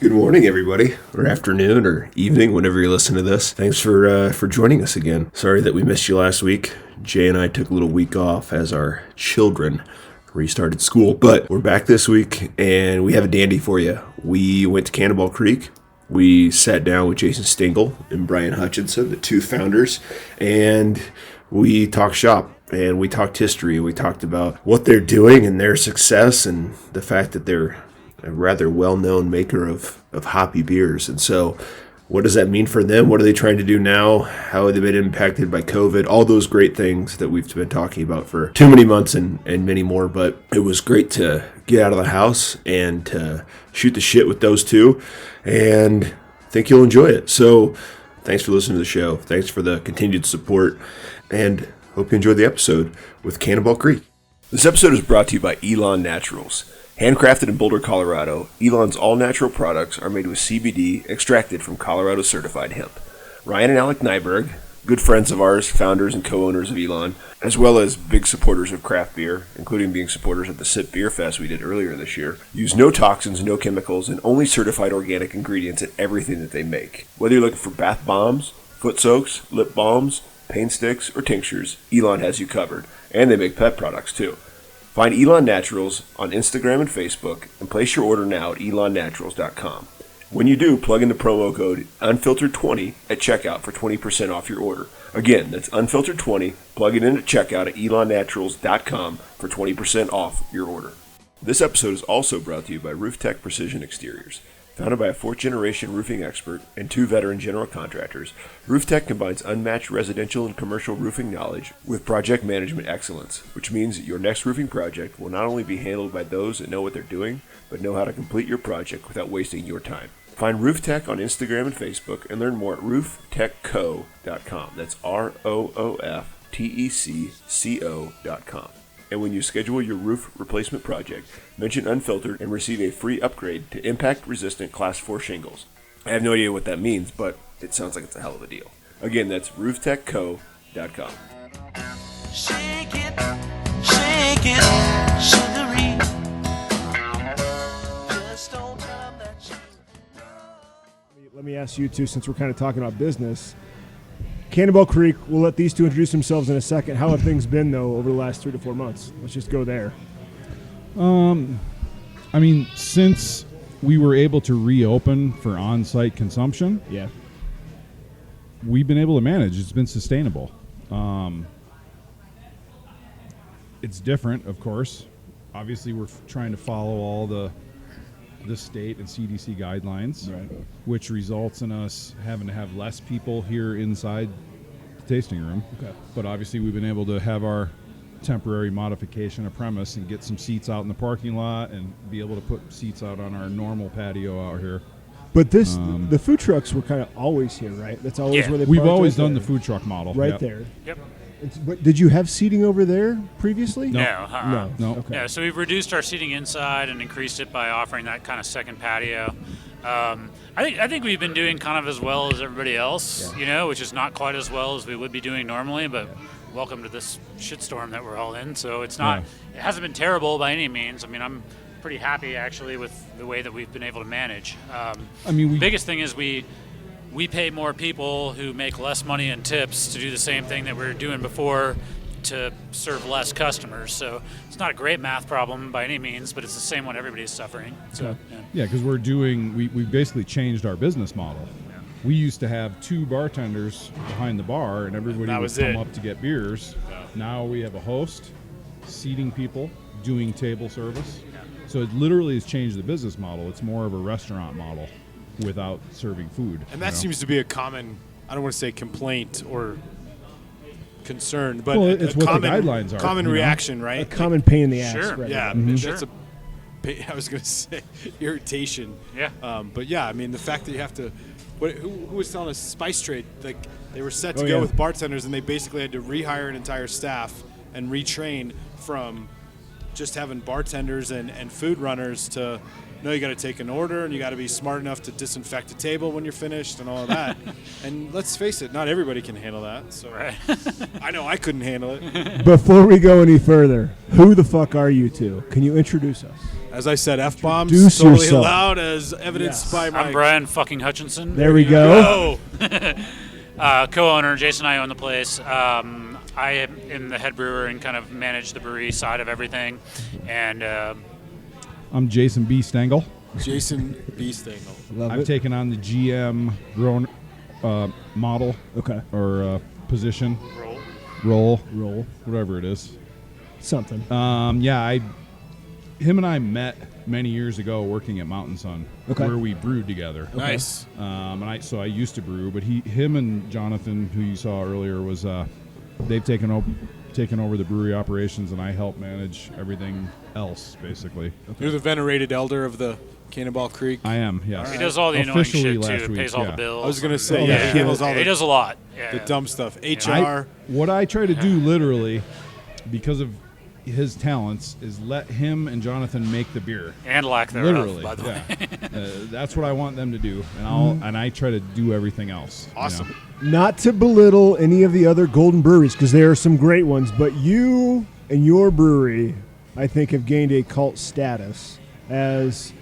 Good morning, everybody, or afternoon, or evening, whenever you listen to this. Thanks for joining us again. Sorry that we missed you last week. Jay and I took a little week off as our children restarted school, but we're back this week, and we have a dandy for you. We went to Cannonball Creek. We sat down with Jason Stengl and Brian Hutchinson, the two founders, and we talked shop. And we talked history. We talked about what they're doing and their success, and the fact that they're a rather well-known maker of hoppy beers. And so what does that mean for them? What are they trying to do now? How have they been impacted by COVID? All those great things that we've been talking about for too many months and many more. But it was great to get out of the house and to shoot the shit with those two. And I think you'll enjoy it. So thanks for listening to the show. Thanks for the continued support. And hope you enjoyed the episode with Cannonball Creek. This episode is brought to you by Elon Naturals. Handcrafted in Boulder, Colorado, Elon's all-natural products are made with CBD extracted from Colorado certified hemp. Ryan and Alec Nyberg, good friends of ours, founders and co-owners of Elon, as well as big supporters of craft beer, including being supporters at the SIP Beer Fest we did earlier this year, use no toxins, no chemicals, and only certified organic ingredients in everything that they make. Whether you're looking for bath bombs, foot soaks, lip balms, pain sticks, or tinctures, Elon has you covered. And they make pet products too. Find Elon Naturals on Instagram and Facebook and place your order now at elonnaturals.com. When you do, plug in the promo code Unfiltered20 at checkout for 20% off your order. Again, that's Unfiltered20. Plug it in at checkout at elonnaturals.com for 20% off your order. This episode is also brought to you by RoofTech Precision Exteriors. Founded by a fourth-generation roofing expert and two veteran general contractors, RoofTech combines unmatched residential and commercial roofing knowledge with project management excellence, which means that your next roofing project will not only be handled by those that know what they're doing, but know how to complete your project without wasting your time. Find RoofTech on Instagram and Facebook and learn more at rooftechco.com. That's ROOFTECCO.com. And when you schedule your roof replacement project, mention Unfiltered and receive a free upgrade to impact-resistant Class 4 shingles. I have no idea what that means, but it sounds like it's a hell of a deal. Again, that's rooftechco.com. Shake it, sugary. Just don't tell 'em that you know. Let me ask you two, since we're kind of talking about business. Cannonball Creek, we'll let these two introduce themselves in a second. How have things been, though, over the last 3 to 4 months? Let's just go there. Since we were able to reopen for on-site consumption, we've been able to manage. It's been sustainable. It's different, of course. Obviously, we're trying to follow all the state and CDC guidelines, Right. which results in us having to have less people here inside the tasting room. Okay. But obviously, we've been able to have our temporary modification of premise and get some seats out in the parking lot and be able to put seats out on our normal patio out here. But the food trucks were kind of always here, right? That's always where they We've parked, always right done there. the food truck model. Right Yep. there. Yep. But did you have seating over there previously? No. No. Okay. Yeah, so we've reduced our seating inside and increased it by offering that kind of second patio. I think we've been doing kind of as well as everybody else, which is not quite as well as we would be doing normally, but welcome to this shitstorm that we're all in. So it's not, It hasn't been terrible by any means. I mean, I'm pretty happy actually with the way that we've been able to manage. The biggest thing is we pay more people who make less money in tips to do the same thing that we were doing before to serve less customers. So it's not a great math problem by any means, but it's the same one everybody's suffering. So because we basically changed our business model. We used to have 2 bartenders behind the bar, and everybody would come up to get beers. Now we have a host, seating people, doing table service. So it literally has changed the business model. It's more of a restaurant model without serving food. And that seems to be a common, I don't want to say complaint or concern, but it's a what common, the guidlines are. common reaction, right? A common pain in the ass. Sure. Right? Yeah, that's I was going to say irritation. Yeah. But yeah, I mean, the fact that you have to, who was telling us Spice Trade, like they were set to go with bartenders and they basically had to rehire an entire staff and retrain from just having bartenders and food runners to, no, you got to take an order and you got to be smart enough to disinfect a table when you're finished and all of that. And let's face it, not everybody can handle that. So I know I couldn't handle it. Before we go any further, who the fuck are you two? Can you introduce us? As I said, F-bombs Introduce totally yourself. allowed, as evidenced by my. I'm Brian fucking Hutchinson. There we go. Co-owner, Jason and I own the place. I am the head brewer and kind of manage the brewery side of everything. And I'm Jason B. Stengl. Jason B. Stengl. Love I've it. taken on the GM grown model Okay. or position, roll. role, whatever it is. Something. Him and I met many years ago working at Mountain Sun, Okay. where we brewed together. Nice. So I used to brew, but him and Jonathan, who you saw earlier, was they've taken over the brewery operations, and I help manage everything else, basically. You're the venerated elder of the Cannonball Creek. I am, yes. He does all the annoying Officially shit, last too. week, Pays all yeah. the bills. I was going to say, Yeah. he handles all He does a lot. Yeah. the dumb stuff. HR. What I try to do, literally, because of his talents, is let him and Jonathan make the beer. And lack thereof, Literally, by the way. yeah. That's what I want them to do, and I try to do everything else. you know. Awesome. Not to belittle any of the other golden breweries, because there are some great ones, but you and your brewery, I think, have gained a cult status as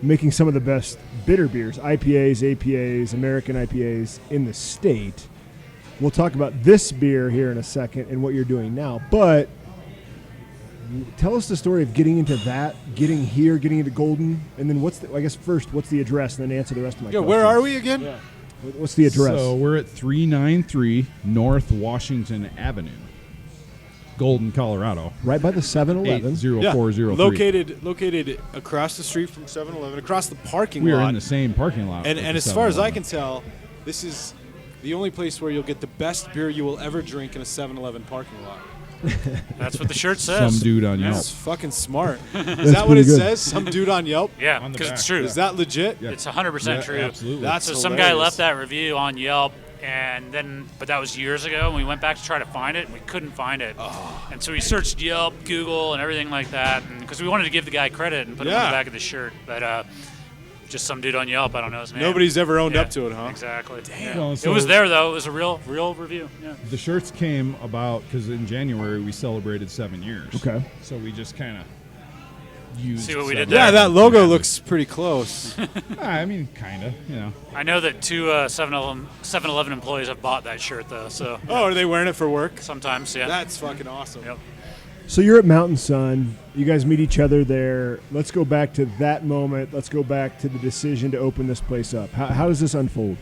making some of the best bitter beers, IPAs, APAs, American IPAs in the state. We'll talk about this beer here in a second and what you're doing now, but tell us the story of getting into that, getting here, getting into Golden, and then what's the address, and then answer the rest of my questions. Where are we again? Yeah. What's the address? So we're at 393 North Washington Avenue, Golden, Colorado. Right by the 7-Eleven. 80403. Located across the street from 7-Eleven, across the parking We lot. are in the same parking lot. And with and the as far as I 7-Eleven. can tell, this is the only place where you'll get the best beer you will ever drink in a 7-Eleven parking lot. That's what the shirt says. Some dude on Yelp. That's fucking smart. Is that what pretty it good. says? Some dude on Yelp? Yeah, On the because back. it's true. Is that legit? Yeah. It's 100% Yeah, true. absolutely. That's So some guy hilarious. left that review on Yelp, but that was years ago, and we went back to try to find it, and we couldn't find it. And so we searched Yelp, Google, and everything like that, because we wanted to give the guy credit and put it on Yeah. the back of the shirt. But just some dude on Yelp, I don't know his name. Nobody's ever owned Yeah, up to it, huh? Exactly. Damn. Well, It so- was there, though. It was a real review. Yeah. The shirts came about because in January we celebrated 7 years. Okay. So we just kind of used. See what we did 7. there? Yeah, that logo looks pretty close. I mean, kind of. I know that two 7-Eleven employees have bought that shirt, though, so Oh, are they wearing it for work? sometimes, yeah. That's fucking awesome. Yep. So you're at Mountain Sun. You guys meet each other there. Let's go back to that moment. Let's go back to the decision to open this place up. How does this unfold?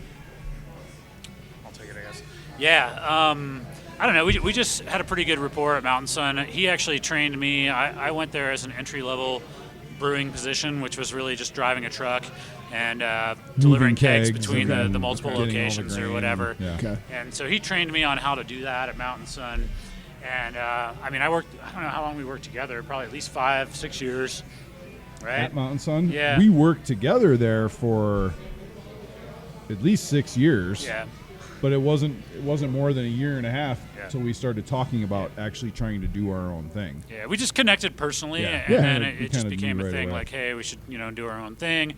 I'll take it, I guess. Yeah, I don't know. We just had a pretty good rapport at Mountain Sun. He actually trained me. I went there as an entry-level brewing position, which was really just driving a truck and delivering kegs between and the multiple getting all the locations or grain, whatever. Yeah. Okay. And so he trained me on how to do that at Mountain Sun. And I mean, I don't know how long we worked together, probably at least 5-6 years, right? At Mountain Sun. Yeah. We worked together there for at least 6 years. Yeah. But it wasn't more than a year and a half Yeah. until we started talking about actually trying to do our own thing. Yeah, we just connected personally, Yeah. and Yeah. then We it just kinda became knew a right thing. away. Like, hey, we should do our own thing.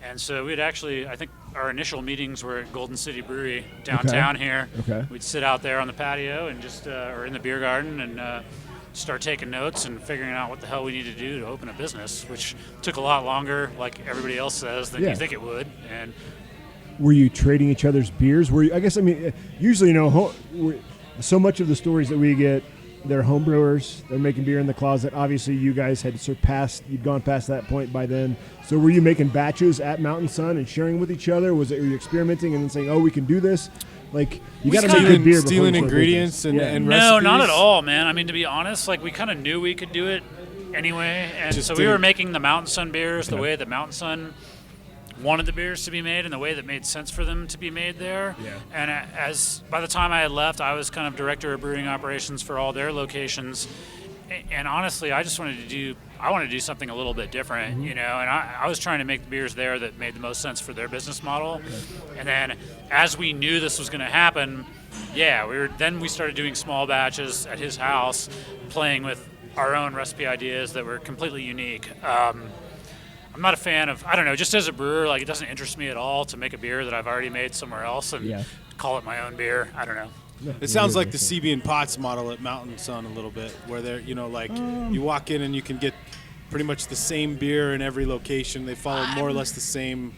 And so we'd actually, I think our initial meetings were at Golden City Brewery downtown here. Okay. We'd sit out there on the patio and just, or in the beer garden, and start taking notes and figuring out what the hell we need to do to open a business, which took a lot longer, like everybody else says, than Yeah. you think it would. And Were you trading each other's beers? Usually, so much of the stories that we get, they're home brewers. They're making beer in the closet. Obviously, you guys had you'd gone past that point by then. So were you making batches at Mountain Sun and sharing with each other? Were you experimenting and then saying, oh, we can do this? Like, you got to make good beer before you Stealing start ingredients business. and Yeah. no, recipes? not at all, man. I mean, to be honest, like we kind of knew we could do it anyway, and Just so we were didn't- making the Mountain Sun beers the way that Mountain Sun wanted the beers to be made, and the way that made sense for them to be made there. Yeah. And by the time I had left, I was kind of director of brewing operations for all their locations. And honestly, I just wanted to do something a little bit different, and I was trying to make the beers there that made the most sense for their business model. And then as we knew this was going to happen, we started doing small batches at his house, playing with our own recipe ideas that were completely unique. I'm not a fan of, I don't know, just as a brewer, like it doesn't interest me at all to make a beer that I've already made somewhere else and call it my own beer. I don't know. It sounds like the CB and Potts model at Mountain Sun a little bit, where they're, you walk in and you can get pretty much the same beer in every location? They follow more or less the same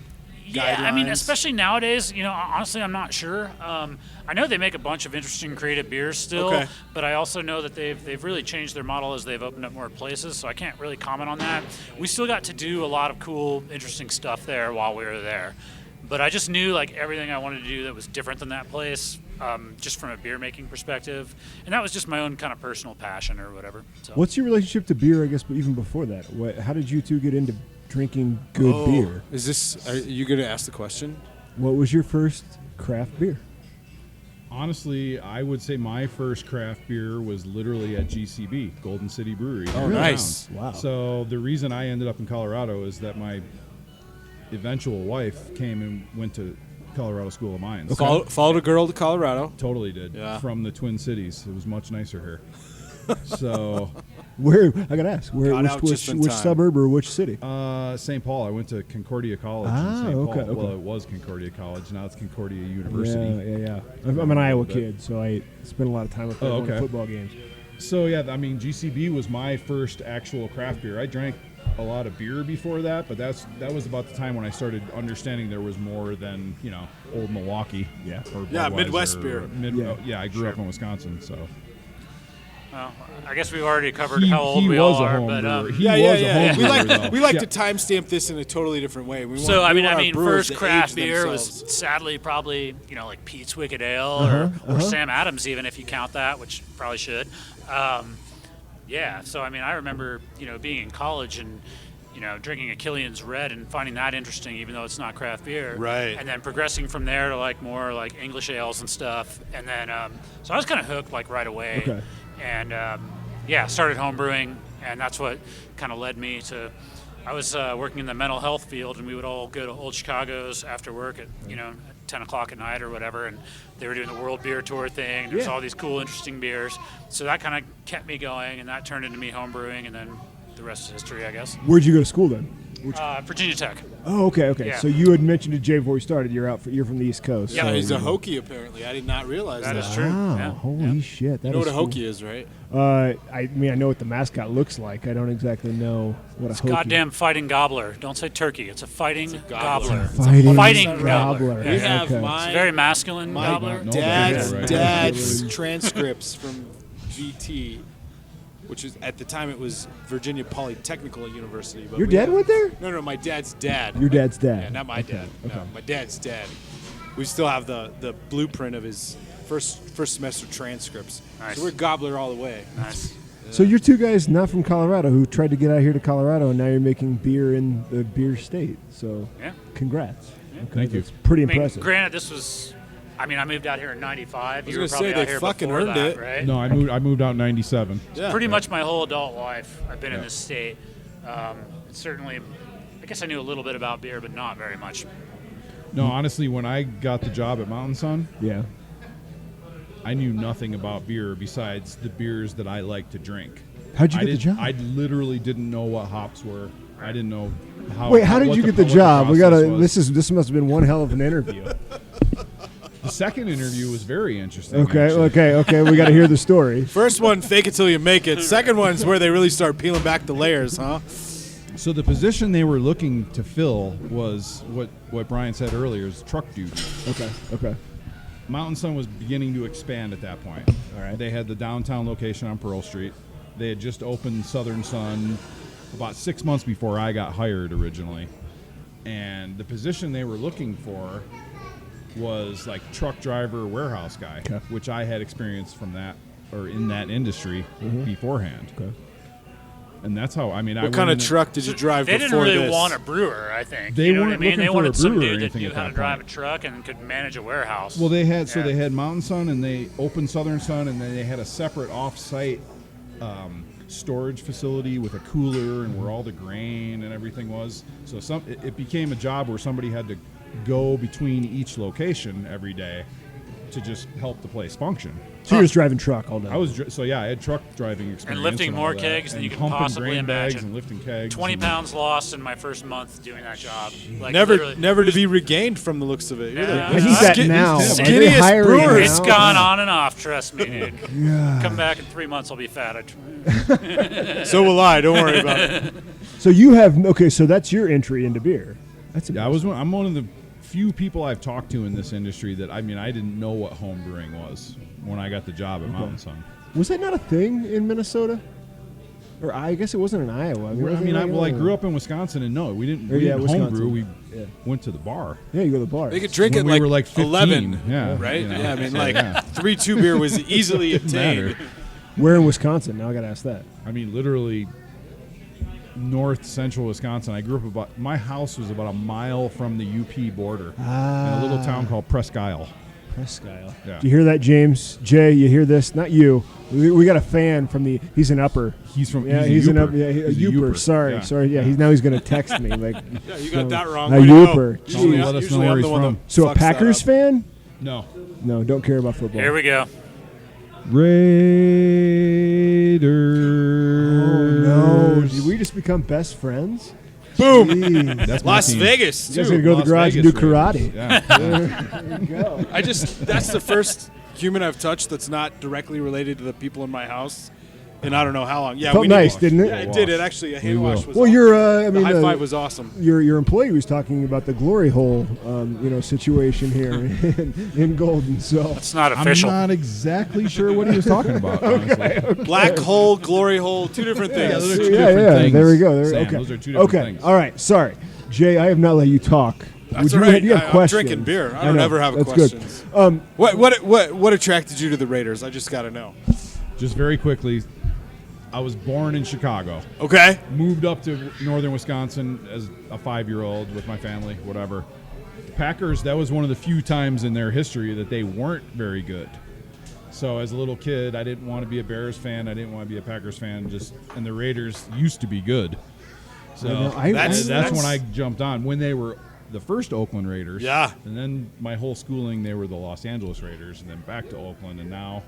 Yeah, I mean, guidelines? especially nowadays, honestly, I'm not sure. I know they make a bunch of interesting creative beers still, Okay. but I also know that they've really changed their model as they've opened up more places, so I can't really comment on that. We still got to do a lot of cool, interesting stuff there while we were there. But I just knew, like, everything I wanted to do that was different than that place, just from a beer-making perspective. And that was just my own kind of personal passion or whatever. So. What's your relationship to beer, I guess, but even before that? How did you two get into drinking good beer? Are you going to ask the question? What was your first craft beer? Honestly, I would say my first craft beer was literally at GCB, Golden City Brewery. Oh, nice. Wow. So the reason I ended up in Colorado is that my eventual wife came and went to Colorado School of Mines. Followed a girl to Colorado. Totally did. Yeah. From the Twin Cities. It was much nicer here. So, Where I gotta ask, Got out just in which time. suburb or which city? St. Paul. I went to Concordia College Ah, in St. Paul. okay. Well, it was Concordia College. Now it's Concordia University. Yeah. I'm an Iowa kid, so I spent a lot of time with Oh, okay. football games. So yeah, I mean GCB was my first actual craft beer. I drank a lot of beer before that, but that was about the time when I started understanding there was more than Old Milwaukee. Yeah. Or Yeah, Budweiser Midwest or beer. Yeah. I grew up in Wisconsin, so Well, I guess we've already covered he how old we was all a are, home but brewer. He Yeah. was a home brewer, though. We like Yeah. to timestamp this in a totally different way. We so want, I we mean, want our brewers first to craft age beer themselves. was sadly probably like Pete's Wicked Ale or Sam Adams, even if you count that, which probably should. Yeah, so I mean, I remember being in college and drinking a Killian's Red and finding that interesting, even though it's not craft beer. Right. And then progressing from there to like more like English ales and stuff. And then so I was kind of hooked like right away. Okay. And started home brewing, and that's what kind of led me to. I was working in the mental health field, and we would all go to Old Chicago's after work at 10 o'clock at night or whatever, and they were doing the World Beer Tour thing. And there's all these cool, interesting beers. So that kind of kept me going, and that turned into me home brewing, and then the rest is history, I guess. Where'd you go to school then? Virginia Tech. Oh, okay. Yeah. So you had mentioned to Jay before we started. You're from the East Coast. Yeah, so He's a Hokie, apparently. I did not realize that. That is true. Wow, Yeah. holy shit! That You know what is a cool. Hokie is, right? I mean, I know what the mascot looks like. I don't exactly know what It's a Hokie. goddamn fighting gobbler. Don't say turkey. It's a fighting gobbler. gobbler. Fighting gobbler. We Yeah. have Okay. my It's a very masculine gobbler. No, dad's right. dad's transcripts from VT, which is at the time it was Virginia Polytechnical University. But Your we dad have- went there? No, my dad's dad. Your dad's dad. Yeah, not my Okay, dad. okay. No, my dad's dad. We still have the blueprint of his first semester transcripts. Nice. So we're gobbler all the way. Nice. So you're two guys not from Colorado who tried to get out here to Colorado, and now you're making beer in the beer state. So Yeah. congrats. Okay, Thank you. that's pretty I mean, impressive. granted, this was. I mean, I moved out here in '95. was You were gonna probably say, out they here fucking before earned that, it. right? No, I moved out in '97. Yeah. Pretty much my whole adult life, I've been in Yeah. this state. Certainly, I guess I knew a little bit about beer, but not very much. No, honestly, when I got the job at Mountain Sun, Yeah. I knew nothing about beer besides the beers that I like to drink. How'd you get the job? I literally didn't know what hops were. I didn't know how. Wait, how did what you get the what job? We process gotta. was. This must have been one hell of an interview. The second interview was very interesting. Okay. actually. We got to hear the story. First one, fake it till you make it. Second one's where they really start peeling back the layers, huh? So the position they were looking to fill was what Brian said earlier, is truck duty. Okay. Mountain Sun was beginning to expand at that point. All right. They had the downtown location on Pearl Street. They had just opened Southern Sun about 6 months before I got hired originally. And the position they were looking for was like truck driver, warehouse guy, Okay. which I had experience from that or in that industry beforehand. Okay. And that's how, I mean, What kind of truck did you drive They before didn't really this? want a brewer, I think. They you know what I weren't mean? looking They for wanted a some brewer or dude that anything knew at how that to drive a point. truck and could manage a warehouse. Well, they had so Yeah. they had Mountain Sun, and they opened Southern Sun, and then they had a separate off-site storage facility with a cooler and where all the grain and everything was. So it became a job where somebody had to go between each location every day to just help the place function. So you're just driving truck all day. I had truck driving experience And lifting all more that, kegs than and you can pumping possibly grain bags imagine. and lifting kegs. 20 and- pounds lost in my first month doing that job. Like, Never literally. to be regained from the looks of it. You're Yeah. the I think that skin- now. Are skinniest they hiring brewer. now? It's gone on and off, trust me, dude. Yeah. Come back in 3 months, I'll be fat. So will I. Don't worry about it. So you have so that's your entry into beer. That's I'm one of the few people I've talked to in this industry that I didn't know what home brewing was when I got the job at Mountain Sun. Was that not a thing in Minnesota? Or I guess it wasn't in Iowa. I grew up in Wisconsin, and no, we didn't homebrew. We went to the bar. Yeah, you go to the bar. They could drink when it we like, were like 15, 11, yeah, right? you know. Yeah, 3-2 beer was easily obtained. Where in Wisconsin? Now I got to ask that. Literally north central Wisconsin. I grew up my house was about a mile from the UP border in a little town called Presque Isle. Presque Isle. Yeah. Do you hear that, James? Jay, you hear this? Not you. We got a fan from he's an upper. He's from he's an upper. Yeah, a he's Uper. Uper. Sorry. Yeah, he's going to text me like. Yeah, you got that wrong. A Uper. Usually, Let us know where I'm he's the one from. that So a fucks that Packers up. fan? No. No, don't care about football. Here we go. Raiders. Oh no! Did we just become best friends? Boom. Jeez. That's my Las team. Vegas, You guys too. gotta go to the garage and do karate. Yeah. There you go. That's the first human I've touched that's not directly related to the people in my house. And I don't know how long. Yeah, Felt we nice, did. didn't it? Yeah, it did. It actually, a hand We wash will. was Well, awesome. you're. The high five was awesome. Your employee was talking about the glory hole, situation here in Golden. So It's not I'm official. not exactly sure what he was talking about. Honestly. Black hole, glory hole, two different things. Yeah, those are two yeah, different things. there we go. Sam, okay, those are two different okay. things. All right. Sorry, Jay. I have not let you talk. That's you all right. You have I'm questions. drinking beer. I don't know. ever have That's questions. Good. What attracted you to the Raiders? I just got to know. Just very quickly, I was born in Chicago. Okay. Moved up to northern Wisconsin as a 5-year-old with my family, whatever. Packers, that was one of the few times in their history that they weren't very good. So as a little kid, I didn't want to be a Bears fan. I didn't want to be a Packers fan. And the Raiders used to be good. So that's when I jumped on. When they were the first Oakland Raiders. Yeah. And then my whole schooling, they were the Los Angeles Raiders, and then back to Oakland, and now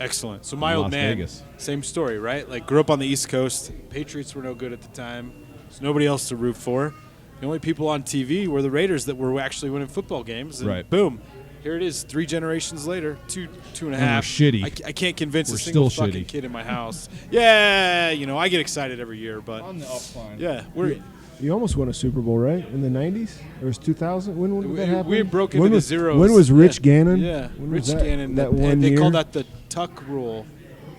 Excellent. So my old Las man, Vegas. same story, right? Like grew up on the East Coast. Patriots were no good at the time. There's nobody else to root for. The only people on TV were the Raiders that were actually winning football games. And Right. boom, here it is. 3 generations later, two and a And we're half. shitty. I can't convince We're a single still fucking shitty. kid in my house. Yeah, I get excited every year, but on the upline. yeah, we're. You almost won a Super Bowl, right? In the '90s, or was 2000? When did that happen? We broke When into the was- zeros. When was Rich Gannon? Yeah, When Rich was that? Gannon. That one they year. call that the tuck rule.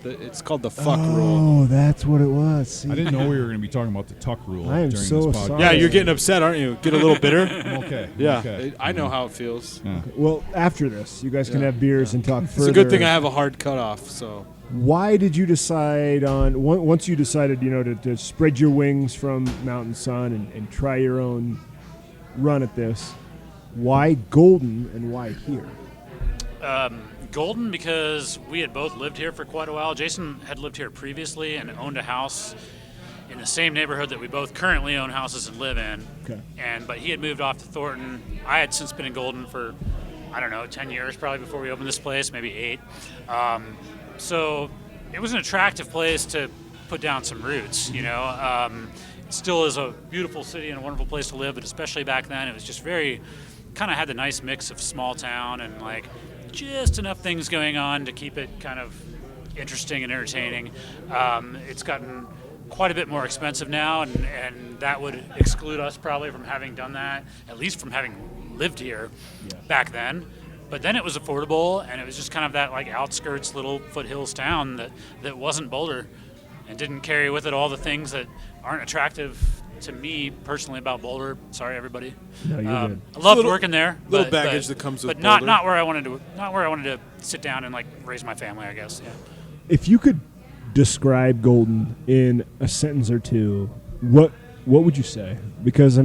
It's called the fuck rule. Oh, that's what it was. See? I didn't know we were going to be talking about the tuck rule I am during so this podcast. sorry. Yeah, you're getting upset, aren't you? Get a little bitter. I'm okay. I'm Yeah, okay. I know how it feels. Yeah. Well, after this, you guys can Yeah, have beers and talk further. It's a good thing I have a hard cutoff. So Why did you decide on once you decided, to spread your wings from Mountain Sun and try your own run at this? Why Golden and why here? Golden, because we had both lived here for quite a while. Jason had lived here previously and owned a house in the same neighborhood that we both currently own houses and live in. Okay. But he had moved off to Thornton. I had since been in Golden for, 10 years probably before we opened this place, maybe 8. So it was an attractive place to put down some roots, It still is a beautiful city and a wonderful place to live, but especially back then, it was just kind of had the nice mix of small town and just enough things going on to keep it kind of interesting and entertaining. It's gotten quite a bit more expensive now, and that would exclude us probably from having done that, at least from having lived here back then. But then it was affordable, and it was just kind of that outskirts little foothills town that wasn't Boulder and didn't carry with it all the things that aren't attractive to me personally about Boulder. Sorry, everybody. No, you're good. I loved working there. little baggage that comes with but not Boulder. not where I wanted to sit down and raise my family, I guess. Yeah. If you could describe Golden in a sentence or two, what would you say? Because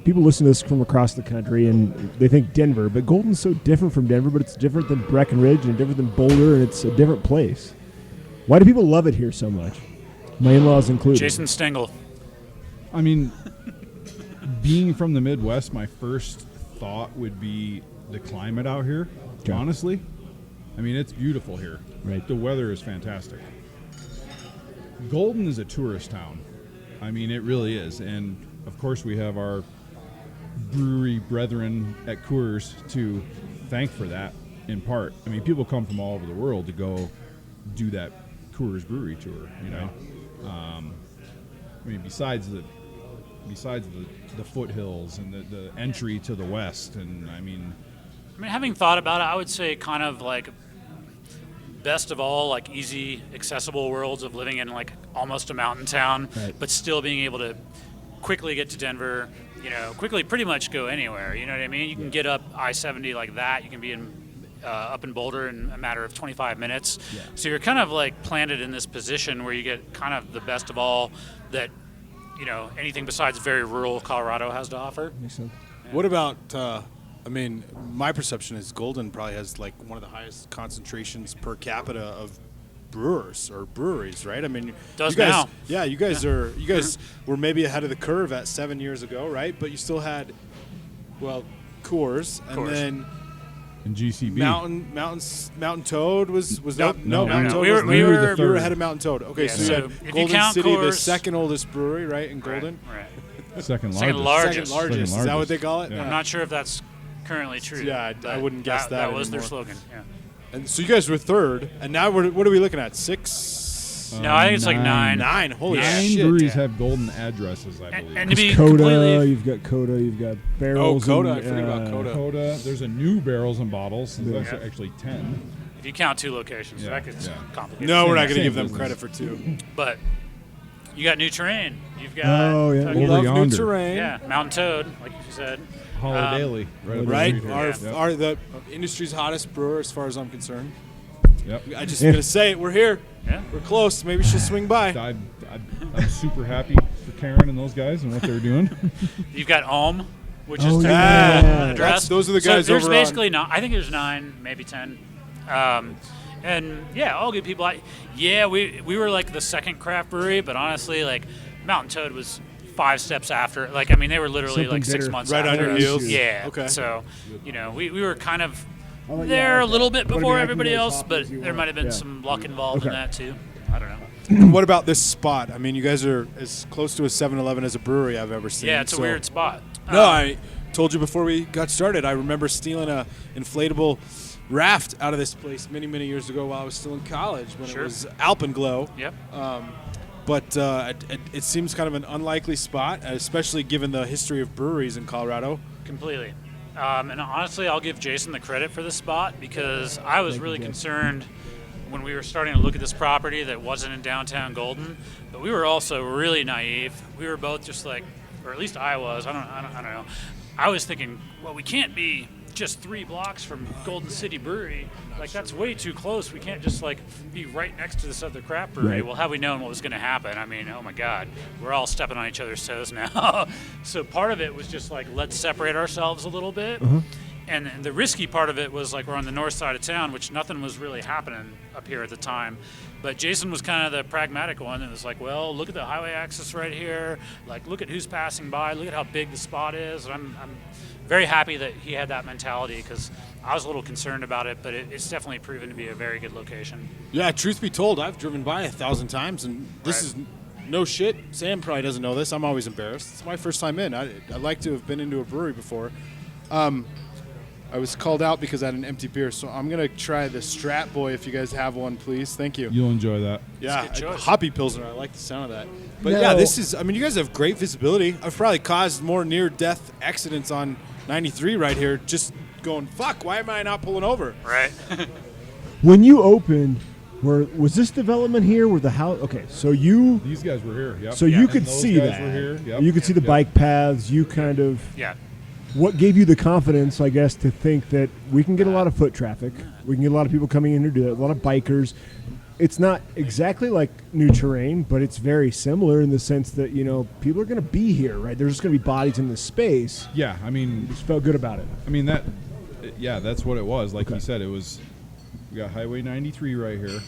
people listen to this from across the country and they think Denver, but Golden's so different from Denver, but it's different than Breckenridge and different than Boulder, and it's a different place. Why do people love it here so much? My in-laws included. Jason Stengl. Being from the Midwest, my first thought would be the climate out here, Okay. honestly. It's beautiful here. Right. The weather is fantastic. Golden is a tourist town. It really is. And, of course, we have our brewery brethren at Coors to thank for that, in part. People come from all over the world to go do that Coors brewery tour, Besides the besides the foothills and the entry to the west. And I mean, having thought about it, I would say kind of like best of all, like easy, accessible worlds of living in like almost a mountain town, but still being able to quickly get to Denver, quickly pretty much go anywhere. You know what I mean? You can get up I-70 like that. You can be up in Boulder in a matter of 25 minutes. Yeah. So you're kind of like planted in this position where you get kind of the best of all that, anything besides very rural Colorado has to offer. Makes sense. Yeah. What about, my perception is Golden probably has like one of the highest concentrations per capita of brewers or breweries, right? I mean, does you guys, now. Yeah, you guys were maybe ahead of the curve at 7 years ago, right? But you still had, Coors, and then and GCB. Mountain Toad was no, Mountain Toad. We were ahead of Mountain Toad. Okay, yeah, so you had Golden City, Coors, the second oldest brewery, right, in Golden. Right. Second largest. Second largest. Is that what they call it? Yeah. I'm not sure if that's currently true. Yeah, I wouldn't guess that. That was anymore. their slogan. Yeah. And so you guys were third, and now what are we looking at? 6? No, I think it's like 9. 9. Holy Nine shit! breweries have Golden addresses, I believe. And to be Coda, completely, you've got Coda, you've got barrels. Coda, and, I forgot about Coda. Coda, there's a new barrels and bottles. There's actually 10. if you count 2 locations, that gets complicated. No, we're not Same going to give them business. credit for 2. But you got New Terrain. You've got Over Love yonder. New Terrain. yeah, Mountain Toad, like you said. Holiday Daily. Right? Over the Our the industry's hottest brewer, as far as I'm concerned. Yep. I just going to say it. We're here. Yeah. We're close. Maybe we should swing by. I'm super happy for Karen and those guys and what they're doing. You've got Ohm, which is Oh, technically yeah. an address. Those are the guys so there's over basically I think there's 9, maybe 10. And yeah, all good people. We were like the second craft brewery, but honestly, like Mountain Toad was 5 steps after. Like, I mean, they were literally Something like 6 bitter. months Right after on your us. heels? Yeah. Okay. So, we were kind of Oh, yeah, there a okay. little bit But I before mean, I can everybody go as else, often but as you there want. might have been Yeah. some luck involved in Okay. that too. I don't know. What about this spot? I mean, you guys are as close to a 7-Eleven as a brewery I've ever seen. Yeah, it's a so- weird spot. No, I told you before we got started. I remember stealing a inflatable raft out of this place many, many years ago while I was still in college when Sure. it was Alpenglow. Yep. But it seems kind of an unlikely spot, especially given the history of breweries in Colorado. Completely. And honestly, I'll give Jason the credit for this spot because I was really concerned when we were starting to look at this property that wasn't in downtown Golden, but we were also really naive. We were both just like, or at least I was. I don't know. I was thinking, well, we can't be just 3 blocks from Golden City Brewery. Like, that's way too close. We can't just like be right next to this other craft brewery. Right. Well, had we known what was going to happen, I mean, oh my God, we're all stepping on each other's toes now. So part of it was just like, let's separate ourselves a little bit. And the risky part of it was like we're on the north side of town, which nothing was really happening up here at the time. But Jason was kind of the pragmatic one and was like, well, look at the highway access right here. Like, look at who's passing by. Look at how big the spot is. And I'm very happy that he had that mentality because I was a little concerned about it, but it's definitely proven to be a very good location. Yeah, truth be told, I've driven by 1,000 times, and this is no shit. Sam probably doesn't know this. I'm always embarrassed. It's my first time in. I'd like to have been into a brewery before. I was called out because I had an empty beer, so I'm going to try the Strat Boy if you guys have one, please. Thank you. You'll enjoy that. Yeah, It's a good choice. Hoppy Pilsner. I like the sound of that. But No. yeah, this is, I mean, you guys have great visibility. I've probably caused more near-death accidents on 93 right here just going, fuck, why am I not pulling over? Right? When you opened, was this development here where the house? Okay, so These guys were here. Yep. so you And could those see guys that. Were here. Yep. You could see the Yep. bike paths. You kind of. Yeah. What gave you the confidence, I guess, to think that we can get a lot of foot traffic, we can get a lot of people coming in to do it, a lot of bikers. It's not exactly like New Terrain, but it's very similar in the sense that, people are going to be here, right? There's just going to be bodies in this space. Yeah, I mean, Just felt good about it. that's what it was. Like you said, we got Highway 93 right here.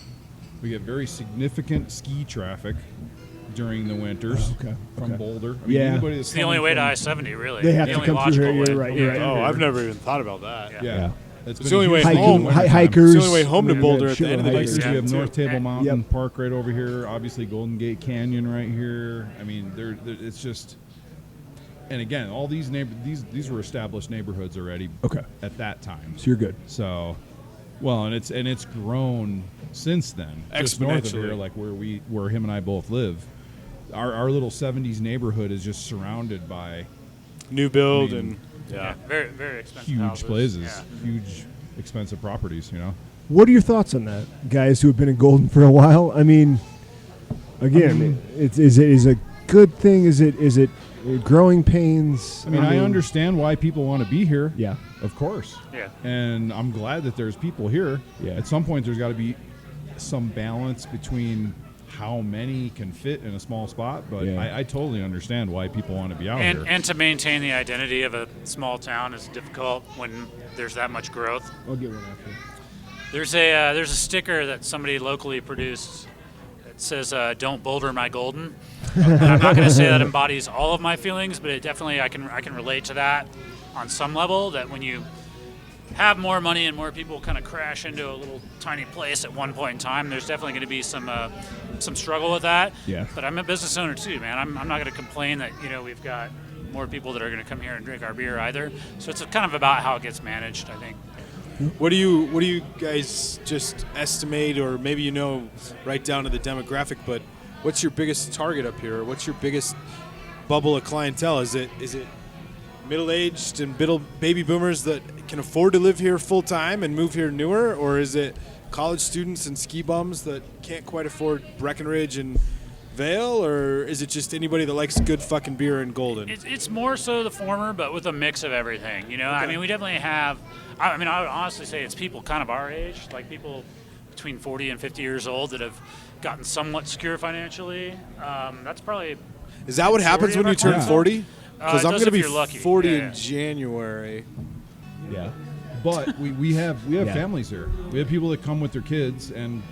We get very significant ski traffic during the winters from Boulder. I mean, Yeah. anybody that's It's the only coming way to from- I-70, really. They have the to only come through here. logical You're way. right. You're right. Oh, I've never even thought about that. Yeah. It's been the only a way huge home. thing in the wintertime. Hikers. It's the only way home to Yeah, Boulder yeah, at the end of the sure, bike hikers. Bikers, season. we have North Table Yep. Mountain Park right over here. Obviously, Golden Gate Canyon right here. I mean, it's just, and again, all these these were established neighborhoods already. Okay. At that time, So you're good. so, well, and it's grown since then. Just north of here, Exponentially. like where him and I both live. our little 70s neighborhood is just surrounded by New build I mean, and Very, very expensive huge houses. places, Yeah. huge expensive properties, you know. What are your thoughts on that, guys who have been in Golden for a while? I mean, again, is it a good thing? Is it growing pains? I mean, I understand why people want to be here. Yeah. Of course. Yeah. And I'm glad that there's people here. Yeah. At some point, there's got to be some balance between how many can fit in a small spot, but Yeah. I totally understand why people want to be out here. And to maintain the identity of a small town is difficult when there's that much growth. I'll get one after. There's a sticker that somebody locally produced that says "Don't boulder my golden." And I'm not going to say that embodies all of my feelings, but it definitely I can relate to that on some level. That when you have more money and more people kind of crash into a little tiny place at one point in time, there's definitely going to be some struggle with that. Yeah. But I'm a business owner too, man. I'm not going to complain that we've got more people that are going to come here and drink our beer either. So it's kind of about how it gets managed, I think. what do you guys just estimate, or maybe right down to the demographic, but what's your biggest target up here? What's your biggest bubble of clientele? Is it middle-aged and baby boomers that can afford to live here full-time and move here newer, or is it college students and ski bums that can't quite afford Breckenridge and Vail, or is it just anybody that likes good fucking beer in Golden? It's more so the former, but with a mix of everything. I mean, we definitely have. I mean, I would honestly say it's people kind of our age, like people between 40 and 50 years old that have gotten somewhat secure financially. That's probably. Is that what happens when you turn 40? Because it I'm does going to if be you're lucky. 40 Yeah. in January. Yeah. But we have Yeah. families here. We have people that come with their kids, and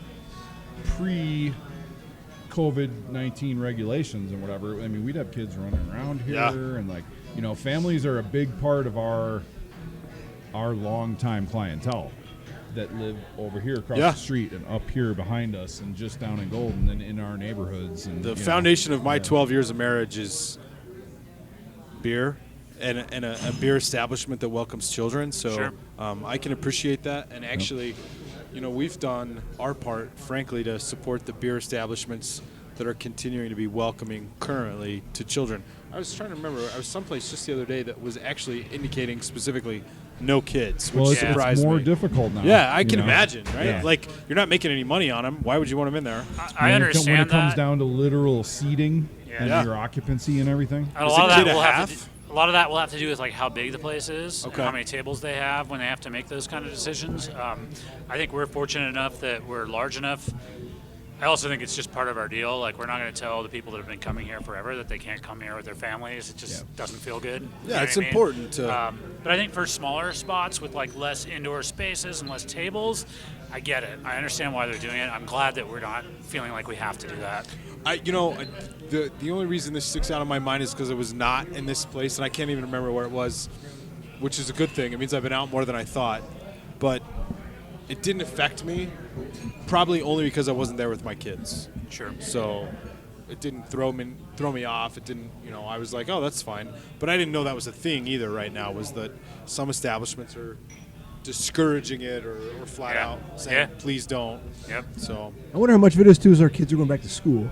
pre-COVID-19 regulations and whatever. I mean, we'd have kids running around here, Yeah. and families are a big part of our longtime clientele that live over here across Yeah. the street and up here behind us and just down in Golden and in our neighborhoods. And The foundation of my 12 years of marriage is beer and a beer establishment that welcomes children. So Sure. I can appreciate that. And actually, we've done our part, frankly, to support the beer establishments that are continuing to be welcoming currently to children. I was trying to remember. I was someplace just the other day that was actually indicating specifically no kids, which Well, surprised it's more me. difficult now. Yeah, I you can know? imagine, right? Yeah. Like, you're not making any money on them. Why would you want them in there? I When understand it comes that. down to literal seating and Yeah. your occupancy and everything. And Is a lot a of that kid a will have half? to. A lot of that will have to do with how big the place is, and Okay. how many tables they have when they have to make those kind of decisions. I think we're fortunate enough that we're large enough. I also think it's just part of our deal. We're not going to tell the people that have been coming here forever that they can't come here with their families. It just doesn't feel good. You Yeah, know it's what I mean? important to. But I think for smaller spots with less indoor spaces and less tables, I get it. I understand why they're doing it. I'm glad that we're not feeling like we have to do that. The only reason this sticks out in my mind is because it was not in this place, and I can't even remember where it was, which is a good thing. It means I've been out more than I thought, but it didn't affect me, probably only because I wasn't there with my kids. Sure. So it didn't throw me off. It didn't, I was like, oh, that's fine. But I didn't know that was a thing either right now, was that some establishments are discouraging it or flat Yeah. out saying, Yeah. please don't. Yep. So I wonder how much of it is too as our kids are going back to school.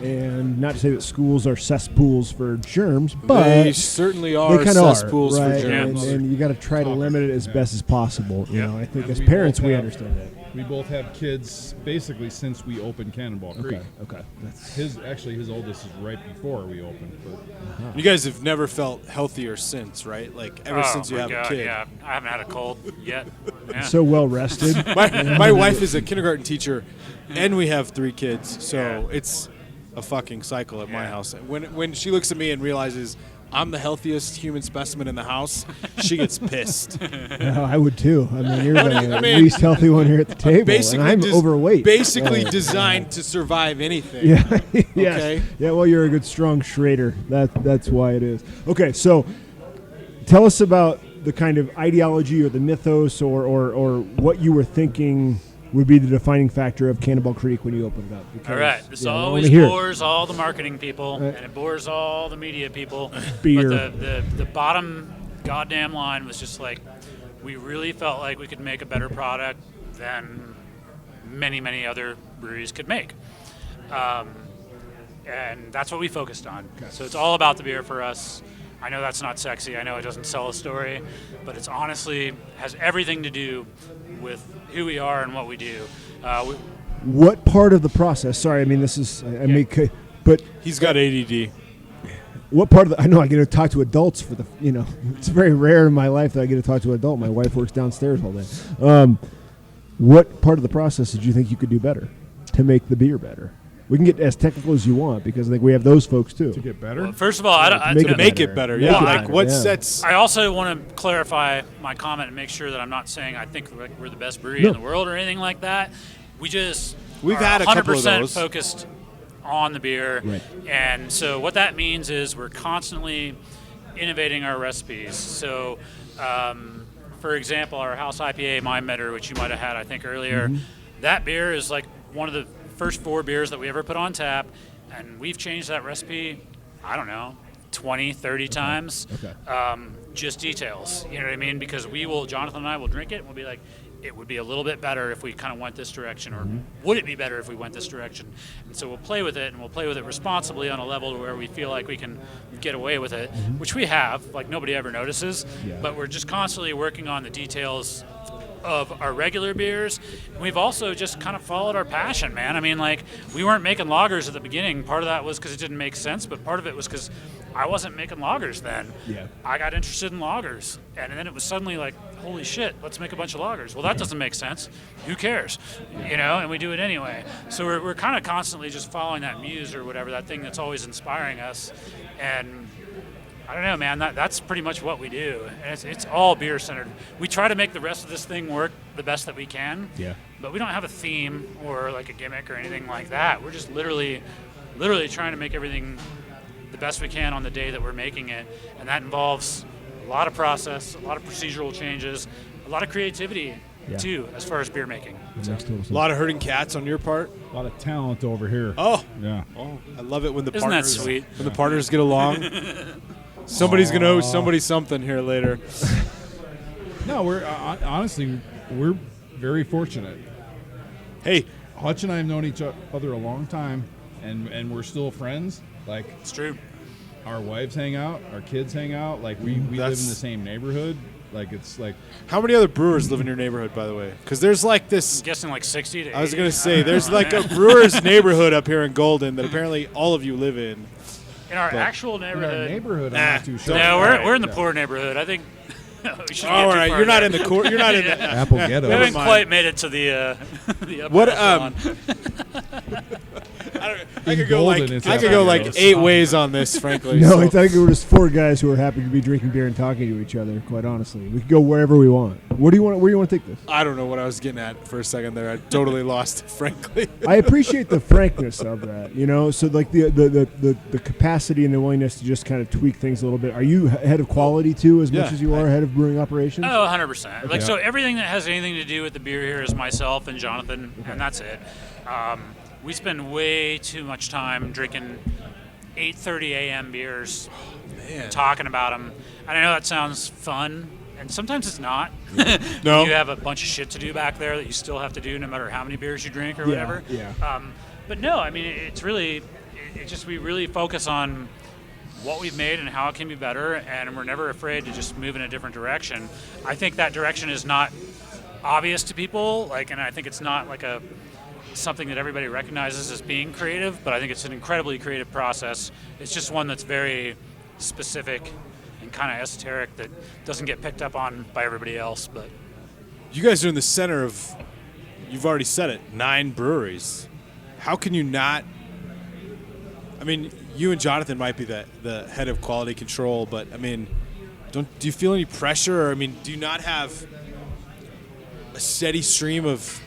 And not to say that schools are cesspools for germs, but they certainly are they kind of cesspools are, right? for germs. And you got to try to limit it as best as possible. You Yeah. know, I think And as we parents both we have- understand that. We both have kids basically since we opened Cannonball Creek. Okay. That's His oldest is right before we opened. But You guys have never felt healthier since, right? Ever since you my have God, a kid. Yeah, I haven't had a cold yet. Yeah. so well rested. My wife is a kindergarten teacher, and we have 3 kids, so Yeah. it's a fucking cycle at my Yeah. house. When she looks at me and realizes I'm the healthiest human specimen in the house, she gets pissed. No, I would too. I mean, you're the I mean, least healthy one here at the table, and I'm overweight. Basically Oh. designed to survive anything. Yeah. Yes. Okay. Yeah. Well, you're a good, strong Schrader. That's why it is. Okay. So, tell us about the kind of ideology or the mythos or what you were thinking would be the defining factor of Cannonball Creek when you opened it up. Because, All right. This I wanna always hear it. bores all the marketing people, and it bores all the media people. Beer. But the bottom goddamn line was just we really felt like we could make a better product than many, many other breweries could make. and that's what we focused on. So it's all about the beer for us. I know that's not sexy. I know it doesn't sell a story, but it's honestly has everything to do with who we are and what we do. What part of the process? Sorry, I mean this is but He's got ADD. what part of the? I know I get to talk to adults for the. It's very rare in my life that I get to talk to an adult. My wife works downstairs all day. What part of the process did you think you could do better to make the beer better? We can get as technical as you want because I think we have those folks too. To get better? Well, first of all, Make Make it better. Yeah. Make it Like better, what yeah. sets? I also want to clarify my comment and make sure that I'm not saying I think we're the best brewery in the world or anything like that. We've We've had a couple of 100% those. focused on the beer, Right. and so what that means is we're constantly innovating our recipes. So, for example, our House IPA Mind Bender, which you might have had, I think, earlier, that beer is like one of the first 4 beers that we ever put on tap, and we've changed that recipe, I don't know, 20, 30 times. Okay. Just details, you know what I mean? Because Jonathan and I will drink it, and we'll be like, it would be a little bit better if we kind of went this direction, or would it be better if we went this direction? And so we'll play with it, and we'll play with it responsibly on a level where we feel like we can get away with it, which we have, like nobody ever notices, but we're just constantly working on the details of our regular beers. And we've also just kind of followed our passion, man. I mean, like, we weren't making lagers at the beginning. Part of that was because it didn't make sense, but part of it was because I wasn't making lagers then. Yeah. I got interested in lagers, and then it was suddenly like, holy shit, let's make a bunch of lagers. Well, that doesn't make sense. Who cares? And we do it anyway. So we're kind of constantly just following that muse or whatever, that thing that's always inspiring us. And I don't know, man, that's pretty much what we do. And it's all beer centered. We try to make the rest of this thing work the best that we can. Yeah. But we don't have a theme or like a gimmick or anything like that. We're just literally trying to make everything the best we can on the day that we're making it. And that involves a lot of process, a lot of procedural changes, a lot of creativity too, as far as beer making. A lot of herding cats on your part. A lot of talent over here. Oh, Yeah. I love it when the Isn't that partners sweet? when the partners get along. Somebody's gonna owe somebody something here later. No, we're honestly, we're very fortunate. Hey, Hutch and I have known each other a long time, and we're still friends. Like, It's true. our wives hang out, our kids hang out. Like, we live in the That's- same neighborhood. Like, it's like, how many other brewers live in your neighborhood, by the way? Because there's like this. I'm guessing like 60 to 80. I was gonna say there's like a brewer's neighborhood up here in Golden that apparently all of you live in. In our actual in our neighborhood. neighborhood, I'm Nah, not too sure. No, Alright. we're in the poor neighborhood. I think we shouldn't All get too right, far you're not there. in the court. You're not in the. Apple ghetto. We haven't mind. quite made it to the the upper What, echelon. I could go Golden, like it's I could not go bad. like 8 ways on this, frankly. No, so- I think we're just 4 guys who are happy to be drinking beer and talking to each other. Quite honestly, we can go wherever we want. Where do you want to take this? I don't know what I was getting at for a second there. I totally lost it, frankly. I appreciate the frankness of that, So like the capacity and the willingness to just kind of tweak things a little bit. Are you head of quality too, as much Yeah, as you are head of brewing operations? Oh, 100%. Like, Yeah. so everything that has anything to do with the beer here is myself and Jonathan, and that's it. We spend way too much time drinking 8:30 a.m. beers, talking about them. And I know that sounds fun, and sometimes it's not. No. You have a bunch of shit to do back there that you still have to do no matter how many beers you drink or whatever. Yeah. But no, I mean, it's really, it's just we really focus on what we've made and how it can be better, and we're never afraid to just move in a different direction. I think that direction is not obvious to people, and I think it's not like something that everybody recognizes as being creative, but I think it's an incredibly creative process. It's just one that's very specific and kind of esoteric that doesn't get picked up on by everybody else. But You guys are in the center of, you've already said it, 9 breweries. How can you not? I mean, you and Jonathan might be the head of quality control, but I mean, do you feel any pressure? Or, I mean, do you not have a steady stream of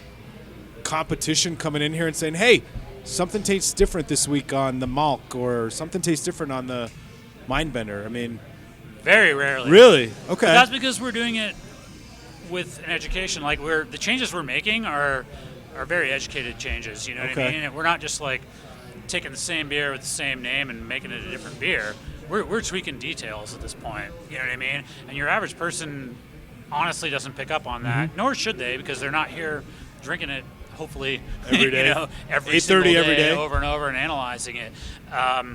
competition coming in here and saying, hey, something tastes different this week on the Malk, or something tastes different on the Mindbender? I mean, very rarely. really? Okay. But that's because we're doing it with an education. Like, the changes we're making are very educated changes. You know what I Okay. mean? And we're not just like taking the same beer with the same name and making it a different beer. We're tweaking details at this point. You know what I mean? And your average person honestly doesn't pick up on that, nor should they, because they're not here drinking it hopefully Every day. every 8:30 single every day. over and over and analyzing it. I be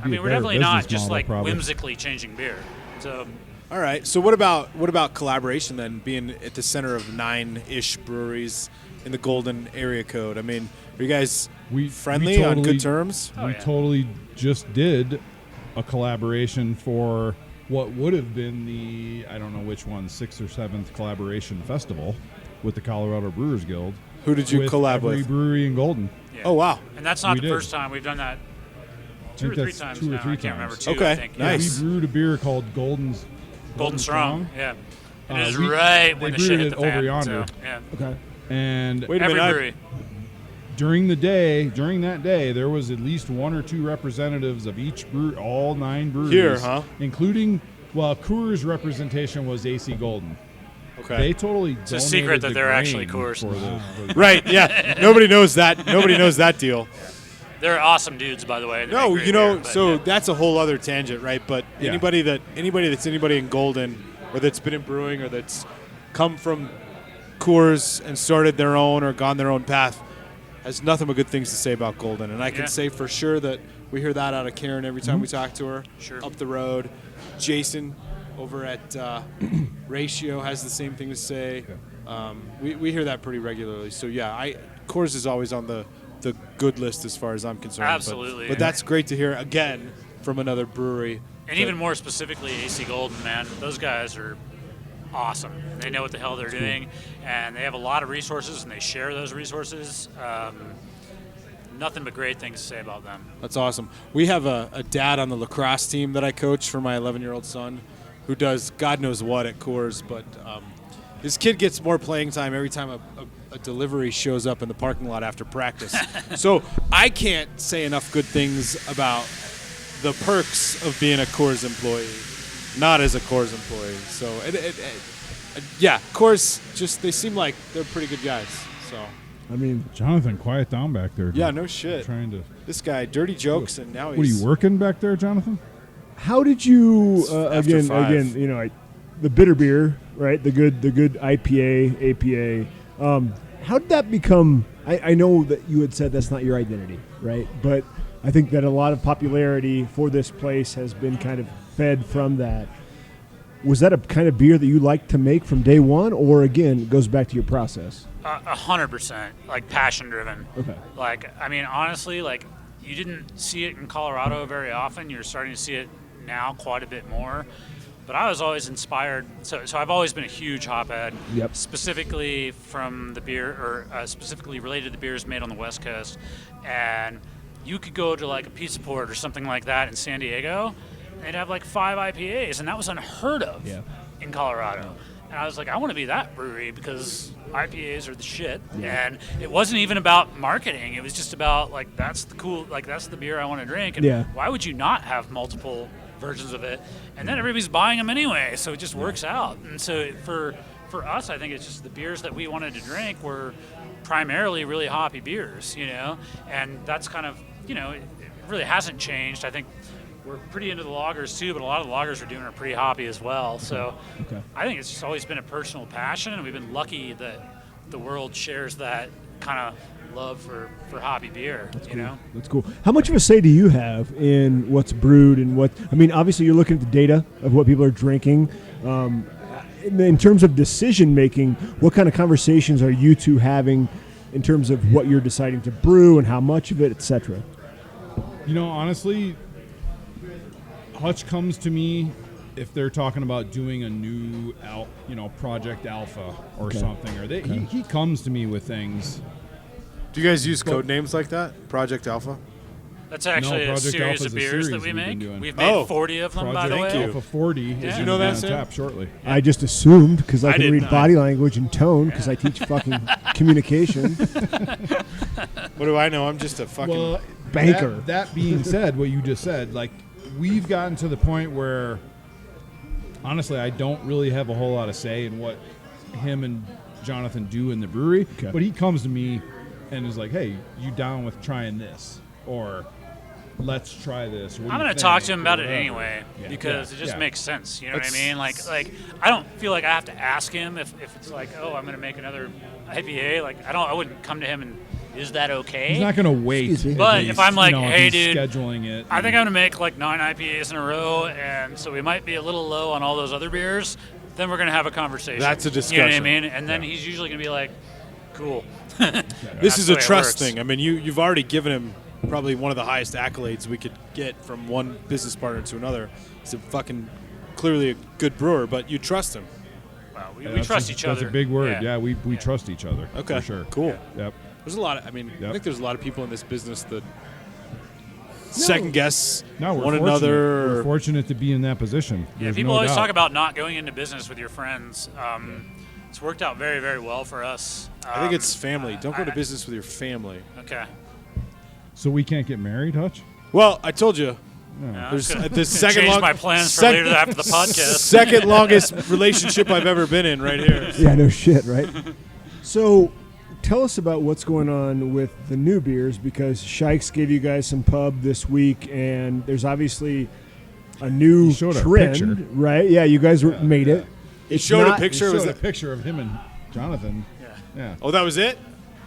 mean, a we're better definitely not business just model, like probably. whimsically changing beer. So All right. So what about collaboration then? Being at the center of 9-ish breweries in the Golden area code. I mean, are you guys friendly on good terms? Oh, we yeah. totally just did a collaboration for what would have been the, I don't know which one, 6th or 7th collaboration festival with the Colorado Brewers Guild. Who did you collab every with? brewery in Golden. yeah. Oh, wow. And that's not We the did. first time we've done that. Two or think three that's times 2 or now. 3 I can't remember times. two. Okay, I think. nice. We brewed a beer called Golden Strong. Yeah. It is we- right when they the shit brewed hit it the fan. over yonder. So, yeah. Okay. And Wait a Every minute. brewery. during that day, there was at least 1 or 2 representatives of each all 9 breweries. Here, huh? Including, Coors' representation was AC Golden. Okay. They totally It's a secret that they're actually Coors. Right, yeah. Nobody knows that. Nobody knows that deal. They're awesome dudes, by the way. They No, make great you know, beer, but, so yeah. that's a whole other tangent, right? But Yeah. anybody that's anybody in Golden or that's been in brewing or that's come from Coors and started their own or gone their own path has nothing but good things to say about Golden. And I can Yeah. say for sure that we hear that out of Karen every time we talk to her. Sure. Up the road. Jason over at Ratio has the same thing to say. We hear that pretty regularly. So, yeah, Coors is always on the good list as far as I'm concerned. Absolutely. But that's great to hear, again, from another brewery. And even more specifically, AC Golden, man, those guys are awesome. They know what the hell they're doing, and they have a lot of resources, and they share those resources. Nothing but great things to say about them. That's awesome. We have a dad on the lacrosse team that I coach for my 11-year-old son who does God knows what at Coors, but his kid gets more playing time every time a delivery shows up in the parking lot after practice. So I can't say enough good things about the perks of being a Coors employee, not as a Coors employee. So, yeah, Coors, they seem like they're pretty good guys. So, I mean, Jonathan, quiet down back there. yeah, dude. no shit. Trying to. This guy, dirty jokes, and now he's... What are you working back there, Jonathan? how did you After 5. the bitter beer, right? The good IPA, APA. How did that become? I know that you had said that's not your identity, right? But I think that a lot of popularity for this place has been kind of fed from that. Was that a kind of beer that you like to make from day one, or again, it goes back to your process? 100%, like passion driven. Okay. Like, I mean, honestly, like you didn't see it in Colorado very often. You're starting to see it now quite a bit more. But I was always inspired. So I've always been a huge hophead. Yep. Specifically from the beer, or specifically related to the beers made on the West Coast. And you could go to like a Pizza Port or something like that in San Diego, and they'd have like 5 IPAs, and that was unheard of in Colorado. And I was like, I want to be that brewery because IPAs are the shit. And it wasn't even about marketing. It was just about like, that's the beer I want to drink. And why would you not have multiple versions of it? And then everybody's buying them anyway, so it just works out. And so for us, I think it's just the beers that we wanted to drink were primarily really hoppy beers, and that's kind of, it really hasn't changed. I think we're pretty into the lagers too, but a lot of the lagers we're doing are pretty hoppy as well. So I think it's just always been a personal passion, and we've been lucky that the world shares that kind of love for hoppy beer. That's cool. How much of a say do you have in what's brewed and what? I mean, obviously you're looking at the data of what people are drinking. In terms of decision making, what kind of conversations are you two having in terms of what you're deciding to brew and how much of it, etc.? Honestly, Hutch comes to me if they're talking about doing a new, Project Alpha or something, or he comes to me with things. Do you guys use code names like that? Project Alpha? That's actually a Project series Alpha's of a beers series that we we've been make. doing. We've made 40 of them, by the way. Alpha 40 is Did going you to know be that, on Sam? tap shortly. I just assumed because I I can didn't. read body language and tone because I teach fucking communication. What do I know? I'm just a fucking... Banker. That being said, what you just said, like, we've gotten to the point where, honestly, I don't really have a whole lot of say in what him and Jonathan do in the brewery. Okay. But he comes to me and is like, hey, you down with trying this? Or, let's try this. I'm going to talk to him about it anyway because it just makes sense. You know what I mean? Like I don't feel like I have to ask him if it's like, oh, I'm going to make another IPA. Like I wouldn't come to him and, is that okay? He's not going to wait. But if I'm like, hey, dude, scheduling it, I think I'm going to make like 9 IPAs in a row, and so we might be a little low on all those other beers, then we're going to have a conversation. That's a discussion. You know what I mean? And then he's usually going to be like, cool. This is a trust thing. I mean, you've already given him probably one of the highest accolades we could get from one business partner to another. He's a fucking clearly a good brewer, but you trust him. Well, we trust each other. That's a big word. Yeah, we trust each other. Okay, for sure. Cool. Yep. There's a lot. I think there's a lot of people in this business that second guess one another. We're fortunate to be in that position. Yeah, people always talk about not going into business with your friends. It's worked out very, very well for us. I think it's family. Don't go to business with your family. Okay. So we can't get married, Hutch? Well, I told you. No, There's the second change my plans for later after the podcast. Second longest relationship I've ever been in right here. Yeah, no shit, right? So tell us about what's going on with the new beers, because Shikes gave you guys some pub this week, and there's obviously a new trend, right? Yeah, you guys made it. It showed a picture. It showed a picture of him and Jonathan. Yeah. Oh, that was it?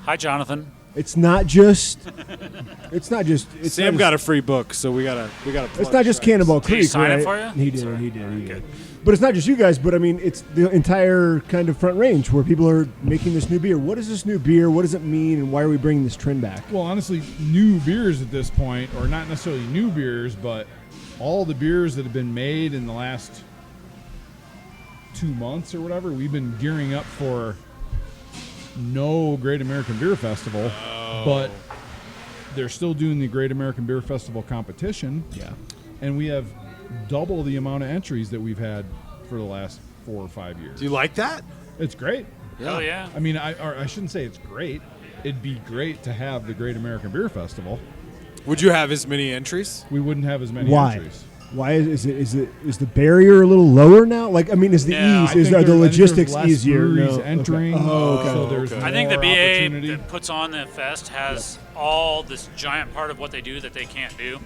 Hi, Jonathan. It's not just. Sam got a free book, so we gotta. It's not just Cannonball Creek, Did he sign right? it for you? He did. But it's not just you guys. But I mean, it's the entire kind of Front Range where people are making this new beer. What is this new beer? What does it mean? And why are we bringing this trend back? Well, honestly, new beers at this point, or not necessarily new beers, but all the beers that have been made in the last 2 months or whatever, we've been gearing up for. No Great American Beer Festival, but they're still doing the Great American Beer Festival competition. Yeah. And we have double the amount of entries that we've had for the last 4 or 5 years. Do you like that? It's great. Hell yeah. I mean, I shouldn't say it's great. It'd be great to have the Great American Beer Festival. Would you have as many entries? We wouldn't have as many Why? entries. Why is the barrier a little lower now? Like, I mean, is the are the logistics easier? Breweries entering. Okay. So there's I think the more BA opportunity. that puts on the fest has all this giant part of what they do that they can't do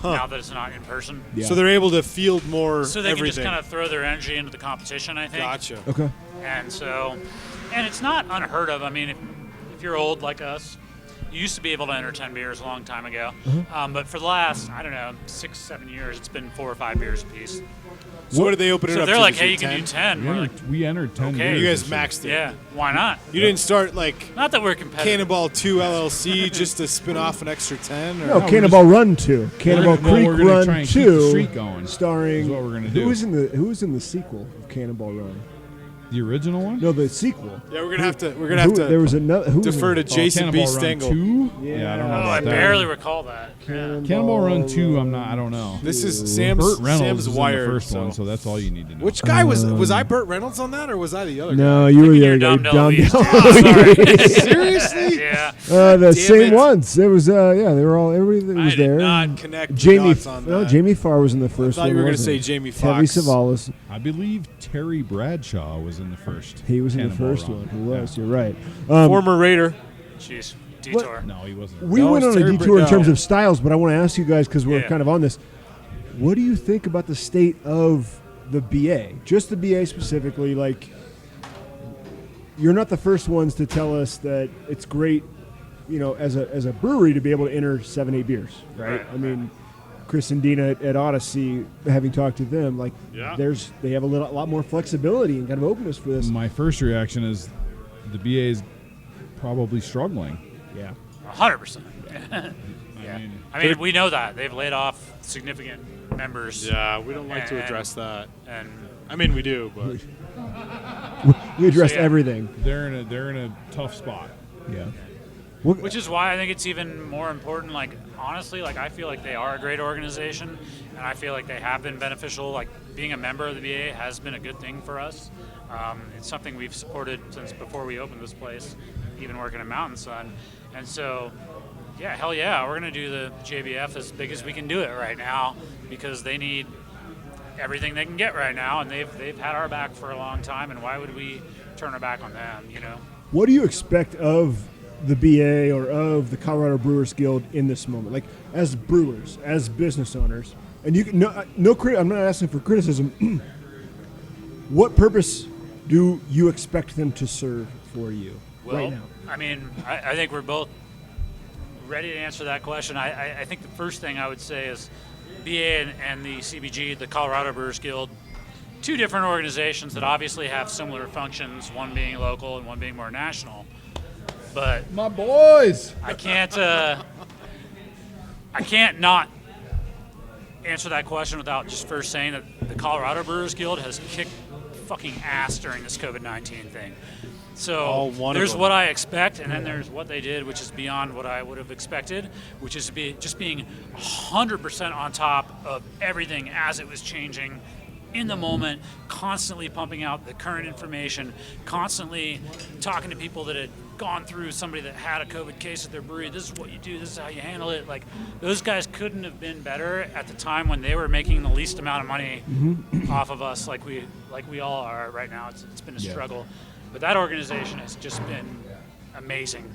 now that it's not in person. Yeah. So they're able to field more. So they everything. can just kind of throw their energy into the competition, I think. Gotcha. Okay. And it's not unheard of. I mean, if you're old like us, you used to be able to enter 10 beers a long time ago. But for the last, 6-7 years, it's been 4 or 5 beers a piece. So what did they open it So up they're to? like, Is hey, it you can 10? do 10. We're like, We entered 10 Okay. beers. You guys this year. maxed it. yeah, why not? You didn't start like Not that we're competitive. Cannonball 2 LLC just to spin off an extra 10? Or? No, Cannonball Run 2. Cannonball Creek we're gonna Run try and keep 2. the streak going. Starring. Is what we're gonna do. Who was in the sequel of Cannonball Run? The original one? No, the sequel. Yeah, we're gonna have to. There was another. Who was defer in to it? Jason B. Cannonball Run Stengl. 2? Yeah. I don't know Oh, about I that. barely recall that. Yeah. Cannonball Run 2, I don't know. This is Burt Reynolds Sam's is wired. in the first so. one, so that's all you need to know. Which guy was I Burt Reynolds on that, or was I the other No, you were You're the Dom other guy. DeLuise. guy? Seriously? Yeah. The Damn same it. ones. It was they were all everybody that was I did there. not connect the Jamie dots on that. Jamie Farr was in the first thought one. you were gonna wasn't say he? Jamie Terry Foxx. Savalas. I believe Terry Bradshaw was in the first. He was in the Cannonball first Run. one. He was. Yeah. You're right. Former Raider. Jeez. Detour. No, he wasn't. We No, went it's on a Terry detour in Br- terms no. of styles, but I want to ask you guys because we're Yeah. kind of on this. What do you think about the state of the BA? Just the BA specifically. Like, you're not the first ones to tell us that it's great, as a brewery to be able to enter 7-8 beers, right? I mean, Chris and Dina at Odyssey, having talked to them, like, they have a lot more flexibility and kind of openness for this. My first reaction is the BA is probably struggling. Yeah. 100%. I mean, We know that. They've laid off significant members. Yeah, we don't like to And- address that. And I mean, we do, but We addressed So, yeah. everything. they're in a tough spot. Yeah. which is why I think it's even more important. Like, honestly, like, I feel like they are a great organization, and I feel like they have been beneficial. Like, being a member of the BA has been a good thing for us. It's something we've supported since before we opened this place, even working at Mountain Sun. And so, yeah, hell yeah, we're going to do the JBF as big as we can do it right now, because they need everything they can get right now, and they've had our back for a long time, and why would we turn our back on them, What do you expect of the BA or of the Colorado Brewers Guild in this moment? Like, as brewers, as business owners, and you I'm not asking for criticism. What purpose do you expect them to serve for you right now? I mean, I think we're both ready to answer that question. I think the first thing I would say is BA and the CBG, the Colorado Brewers Guild, two different organizations that obviously have similar functions, one being local and one being more national. But My boys. I can't not answer that question without just first saying that the Colorado Brewers Guild has kicked fucking ass during this COVID-19 thing. So there's what I expect, and then there's what they did, which is beyond what I would have expected, which is just being 100% on top of everything as it was changing in the moment, constantly pumping out the current information, constantly talking to people that had gone through somebody that had a COVID case at their brewery. This is what you do. This is how you handle it. Like, those guys couldn't have been better at the time when they were making the least amount of money off of us, like we all are right now. It's been a struggle, but that organization has just been amazing.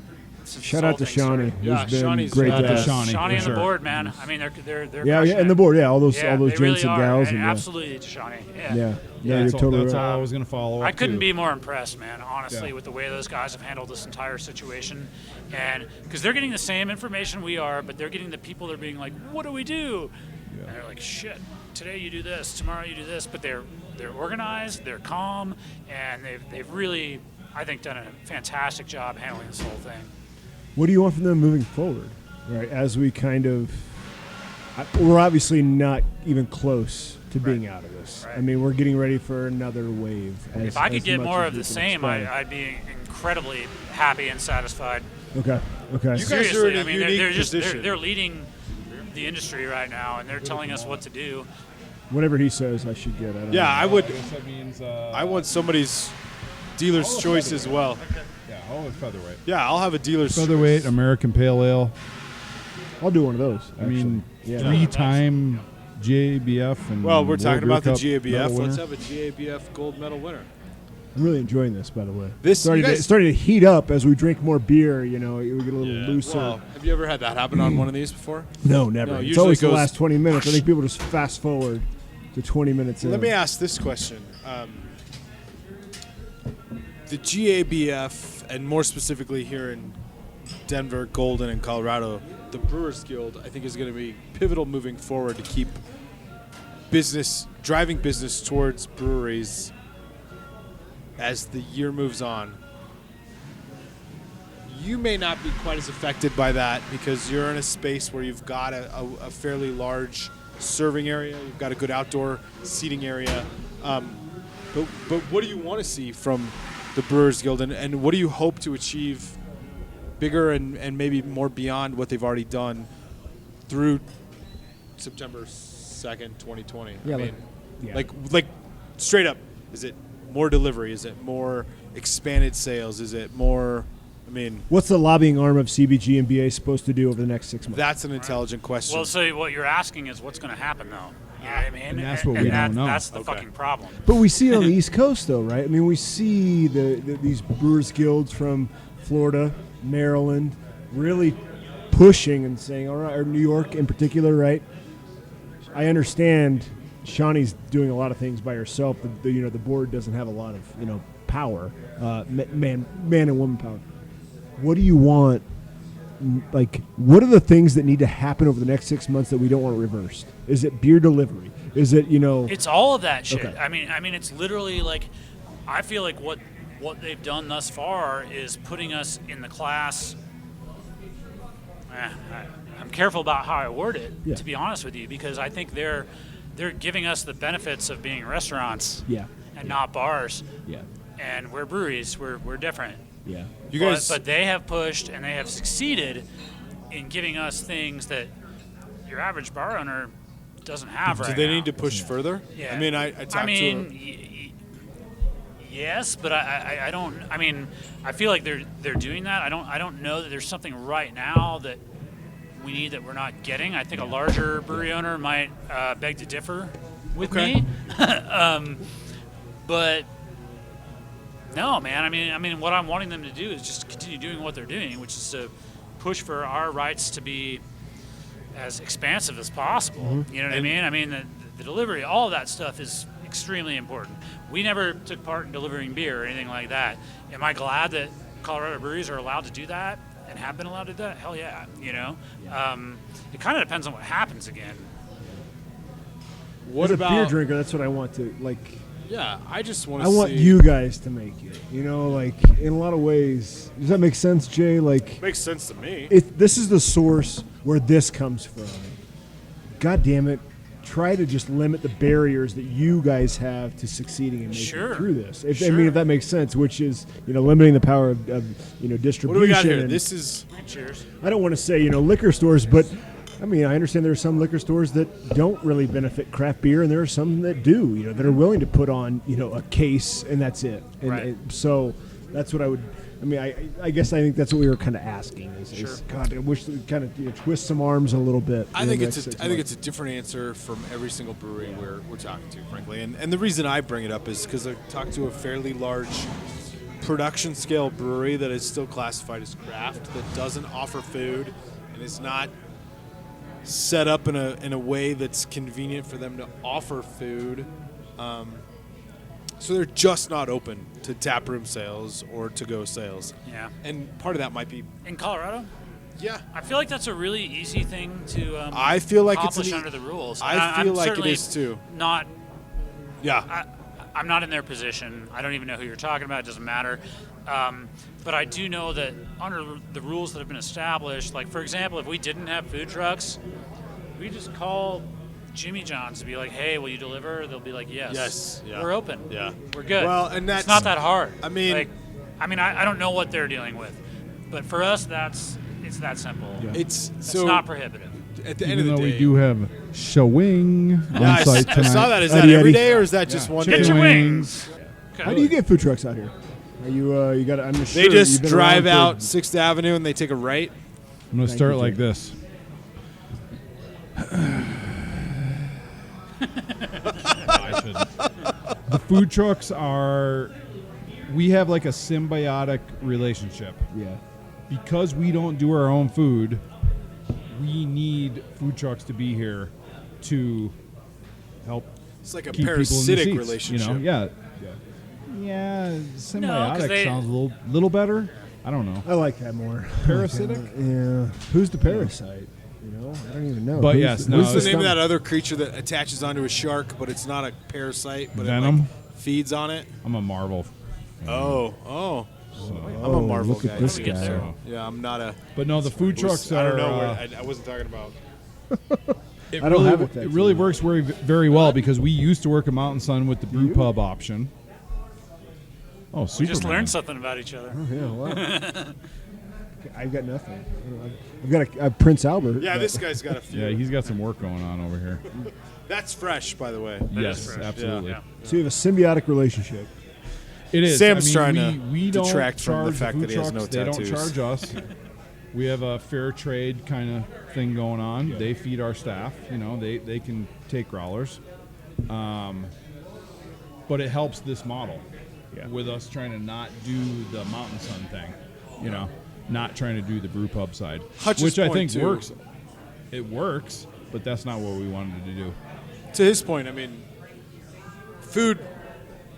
Shout out to Shawnee. Yeah, who's been Shawnee's great shout out to to us. Shawnee. Shawnee and for the sure. board, man. I mean, they're Yeah, crushing and the it. board. Yeah, all those Yeah, gents they really and are, gals. and And absolutely to Shawnee. yeah, Yeah. you're That's totally all right. I was going to follow up I couldn't to. be more impressed, man, honestly, Yeah. with the way those guys have handled this entire situation. And because they're getting the same information we are, but they're getting the people that are being like, what do we do? And they're like, shit, today you do this, tomorrow you do this. But they're organized, they're calm, and they've really, I think, done a fantastic job handling this whole thing. What do you want from them moving forward? Right, as we kind of, we're obviously not even close to being out of this. Right. I mean, we're getting ready for another wave. If I could as get much more as of we the can same, expect. I'd be incredibly happy and satisfied. Okay. You guys Seriously, are in a I mean, unique they're just position. they're leading the industry right now, and they're telling us what to do. Whatever he says, I should get. I don't know. Yeah, I would. I guess that means. I want somebody's dealer's choice as well. Yeah, all with featherweight. Yeah, I'll have a dealer's Featherweight, American Pale Ale. I'll do one of those. I mean, actually. Yeah. 3-time GABF and Well, we're World talking Beer about the Cup GABF. medal Let's winner. have a GABF gold medal winner. I'm really enjoying this, by the way. This- starting, you guys- starting to heat up as we drink more beer. You know, we get a little looser. Well, have you ever had that happen on one of these before? No, never. No, it's usually always it goes- the last 20 minutes. I think people just fast forward to 20 minutes in. Let me ask this question. The GABF, and more specifically here in Denver, Golden, and Colorado, the Brewers Guild, I think, is going to be pivotal moving forward to keep driving business towards breweries as the year moves on. You may not be quite as affected by that because you're in a space where you've got a fairly large serving area, you've got a good outdoor seating area. But what do you want to see from the Brewers Guild, and what do you hope to achieve bigger and maybe more beyond what they've already done through September 2nd, 2020? Yeah, I mean, yeah. like straight up, is it more delivery? Is it more expanded sales? Is it more, I mean, What's the lobbying arm of CBG and BA supposed to do over the next 6 months? that's an intelligent question. Well, so what you're asking is what's going to happen, though. You know what I mean? And that's what we don't know. That's the Okay. fucking problem. But we see it on the East Coast, though, right? I mean, we see these Brewers Guilds from Florida, Maryland, really pushing and saying, all right, or New York in particular, right? I understand Shawnee's doing a lot of things by herself. The board doesn't have a lot of power, man and woman power. What do you want? Like, what are the things that need to happen over the next 6 months that we don't want reversed? Is it beer delivery? Is it It's all of that shit. Okay. I mean, it's literally like, I feel like what they've done thus far is putting us in the class. I'm careful about how I word it, Yeah. to be honest with you, because I think they're giving us the benefits of being restaurants Yeah. and not bars, Yeah. and we're breweries. We're different. Yeah. you guys, But they have pushed and they have succeeded in giving us things that your average bar owner doesn't have right do they now. need to push further? Yeah. I mean, I talked to yes, but I don't. I mean, I feel like they're doing that. I don't know that there's something right now that we need that we're not getting. I think a larger brewery owner might beg to differ with Okay. me, but No, man. I mean, what I'm wanting them to do is just continue doing what they're doing, which is to push for our rights to be as expansive as possible. Mm-hmm. You know what I mean? I mean, the delivery, all of that stuff is extremely important. We never took part in delivering beer or anything like that. Am I glad that Colorado breweries are allowed to do that and have been allowed to do that? Hell yeah, you know? It kind of depends on what happens again. What As about a beer drinker? That's what I want to like. Yeah, I just want I to. want you guys to make it. You know, like in a lot of ways. Does that make sense, Jay? Like, Makes sense to me. this is the source where this comes from. God damn it! Try to just limit the barriers that you guys have to succeeding and making Sure. it through this. I Sure. mean, if that makes sense, which is limiting the power of distribution. What do we got here? and- This is Cheers. I don't want to say liquor stores, but I mean I understand there are some liquor stores that don't really benefit craft beer, and there are some that do. That are willing to put on a case and that's it. And Right. so that's what I would. I mean, I guess I think that's what we were kind of asking. Is Sure. God, I wish we kind of twist some arms a little bit. I in think the it's next 6 I think months. it's a different answer from every single brewery we're talking to, frankly. And the reason I bring it up is because I talked to a fairly large production scale brewery that is still classified as craft, that doesn't offer food and is not set up in a way that's convenient for them to offer food. So they're just not open to taproom sales or to-go sales. Yeah. And part of that might be, In Colorado, yeah, I feel like that's a really easy thing to I feel like it's accomplish an under the rules. I And feel I'm like it certainly is too. Not Yeah. I'm not in their position. I don't even know who you're talking about. It doesn't matter. But I do know that under the rules that have been established, like, for example, if we didn't have food trucks, we just call Jimmy John's to be like, hey, will you deliver? They'll be like, yes. Yes, yeah. We're open. Yeah. We're good. Well, and that's- it's not that hard. I mean- I don't know what they're dealing with. But for us, it's that simple. Yeah. It's It's so not prohibitive. at the end Even of though the day. we do have showing on Yeah, site I tonight. saw that. Is Eddie, that every Eddie. day or is that just Yeah. one Get day? your wings. wings. How do you get food trucks out here? Are you got? I'm sure They just you've been drive around out for- 6th Avenue and they take a right. I'm going to Thank start you, like Jay. this. I shouldn't. The food trucks we have like a symbiotic relationship. Yeah. Because we don't do our own food, we need food trucks to be here to help It's like a keep people in the parasitic seats, relationship. Yeah. Yeah, symbiotic they- sounds a little better. I don't know. I like that more. Parasitic? Yeah. Who's the parasite? I don't even know. But Who's yes, the, no, who's What's the the name of stomach- that other creature that attaches onto a shark, but it's not a parasite, but it Venom? like feeds on it? I'm a Marvel. Oh. I'm a Oh, Marvel look guy. at this That's a good guy. show. Yeah, I'm not a. But no, the food trucks I are. don't know. I wasn't talking about. It I don't really, have it that it really too. works very well because we used to work at Mountain Sun with the brew pub option. Oh, We super! just learned something about each other. Yeah, wow. I've got nothing. I've got a Prince Albert. Yeah, but- this guy's got a few. Yeah, he's got some work going on over here. That's fresh, by the way. Yes, fresh. absolutely. Yeah. So you have a symbiotic relationship. It is. Sam's I mean, trying to we don't detract from the charge fact food that he has no trucks, They tattoos. don't charge us. We have a fair trade kind of thing going on. They feed our staff. They can take growlers. But it helps this model with us trying to not do the Mountain Sun thing. Not trying to do the brew pub side, Hutch's which I point, think too. works. It works, but that's not what we wanted to do. To his point, I mean, food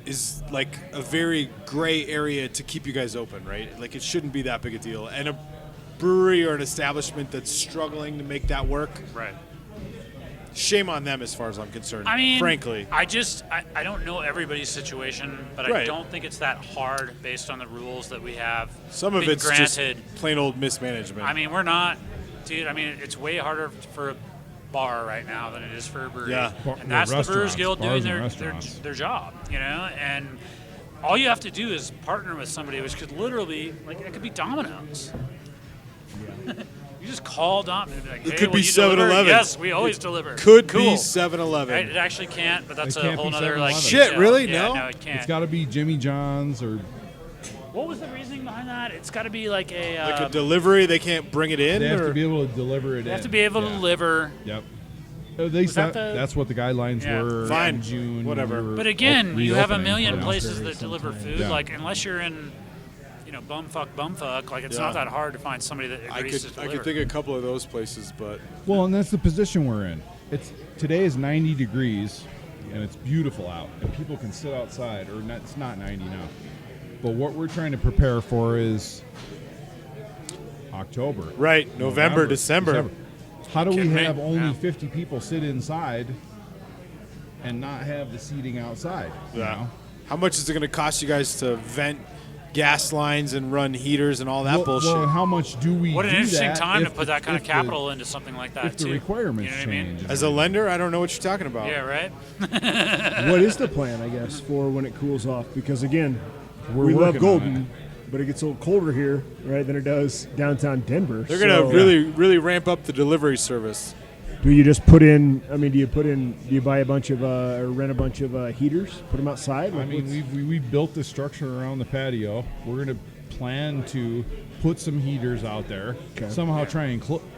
is like a very gray area to keep you guys open, right? Like it shouldn't be that big a deal. And a brewery or an establishment that's struggling to make that work, Right. shame on them as far as I'm concerned. I mean, frankly. I don't know everybody's situation, but I Right. don't think it's that hard based on the rules that we have. Some of been it's granted. just plain old mismanagement. I mean, we're not, dude. I mean, it's way harder for a bar right now than it is for a brewery. Yeah. And that's the Brewers Restaurants, Guild bars doing and their restaurants. job, And all you have to do is partner with somebody, which could literally, like, it could be Domino's. You just call Domino's and be like, hey, could will be you deliver? 7-Eleven. Yes, we always deliver. Could cool. be 7-Eleven. Right, it actually can't, but that's It a can't whole be nother like 7-Eleven. Shit, detail. really? Yeah, No? no, it can't. It's got to be Jimmy John's or What was the reasoning behind that? It's got to be like a. Like a delivery, they can't bring it in? they have or? to be able to deliver it in. you have to be able to Yeah. deliver. Yep. That's what the guidelines were Fine. in June. Whatever. We were But again, you have a reopening, million you know. places that deliver food. Yeah. Like, unless you're in, bumfuck, like it's not that hard to find somebody that agrees to I deliver. could think of a couple of those places, but Well, and that's the position we're in. Today is 90 degrees, and it's beautiful out, and people can sit outside. Or not, it's not 90 now. But what we're trying to prepare for is October. right, November, December. How do we Kidding me? have only Yeah. 50 people sit inside and not have the seating outside? You know? How much is it going to cost you guys to vent gas lines and run heaters and all that bullshit? Well, how much do we What an do interesting that time to if put that kind of if the- capital into something like that if the too. requirements you know what I mean? change? As a lender, I don't know what you're talking about. Yeah, right. What is the plan, I guess, for when it cools off? Because again, We're we love working on Golden, but it gets a little colder here, right, than it does downtown Denver. They're going to really ramp up the delivery service. Do you just put in? I mean, do you buy a bunch of or rent a bunch of heaters, put them outside? I Like, mean, what's- we built the structure around the patio. We're going to plan to put some heaters out there, Okay. somehow try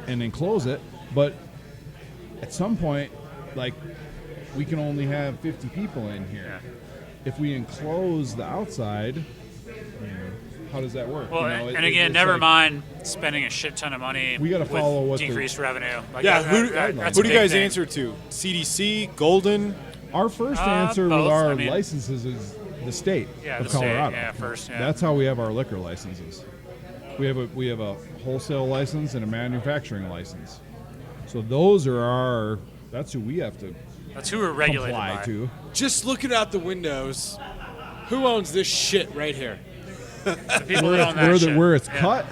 and enclose it. But at some point, like, we can only have 50 people in here. If we enclose the outside, how does that work? Well, You know, and it- again, it's never like- mind spending a shit ton of money. We gotta follow with what the- decreased revenue. Like Yeah, that's who a do you big guys thing. answer to? CDC, Golden? Our first answer both. with our I mean- licenses is the state Yeah, of the state. Colorado. Yeah, first. Yeah. That's how we have our liquor licenses. We have a wholesale license and a manufacturing license. So those are that's who we have to That's who we're regulated comply by. to. Just looking out the windows, who owns this shit right here? The people that own that Where, shit. where it's Yeah. cut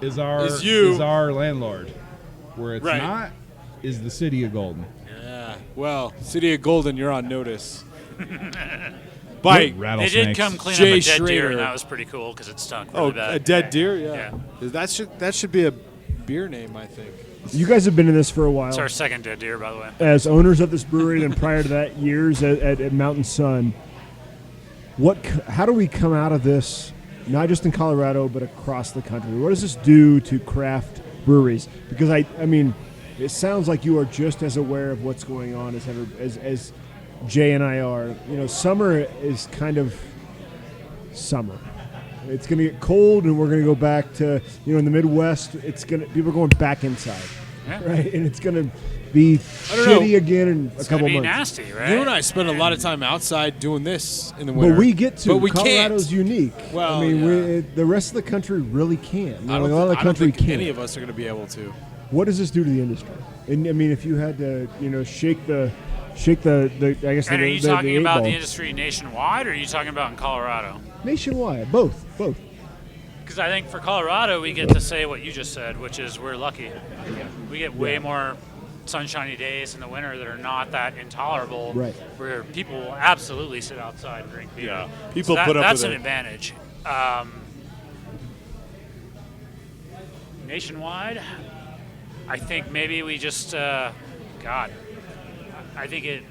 is Is you. our landlord. Where it's Right. not is the city of Golden. Yeah. Well, City of Golden, you're on notice. By They Rattlesnakes. did come clean Jay up a dead deer, Schrader. and that was pretty cool because it stunk really bad. a dead deer, yeah. Yeah. That should be a beer name, I think. you guys have been in this for a while. It's our second dead deer, by the way. As owners of this brewery, and prior to that, years at Mountain Sun. How do we come out of this, not just in Colorado, but across the country? What does this do to craft breweries? Because I mean, it sounds like you are just as aware of what's going on as Jay and I are. You know, summer is kind of summer. It's going to get cold, and we're going to go back to, in the Midwest. People are going back inside, Yeah. right? And it's going to be don't know. shitty again in a It's couple gonna be months. nasty, right? You and I spend a lot of time outside doing this in the winter. But we get to. But we Colorado's can't. unique. Well, I mean, yeah. the rest of the country really can't. I a don't, lot of the I don't country think can't. any of us are going to be able to. What does this do to the industry? And I mean, if you had to, shake the I guess And the, are you the, talking the about 8 the ball. industry nationwide, or are you talking about in Colorado? Nationwide, both. Because I think for Colorado, we get to say what you just said, which is we're lucky. We get way more sunshiny days in the winter that are not that intolerable, Right. where people will absolutely sit outside and drink beer. Yeah. People So put up that's with an it. advantage. Nationwide, I think maybe we just, I think it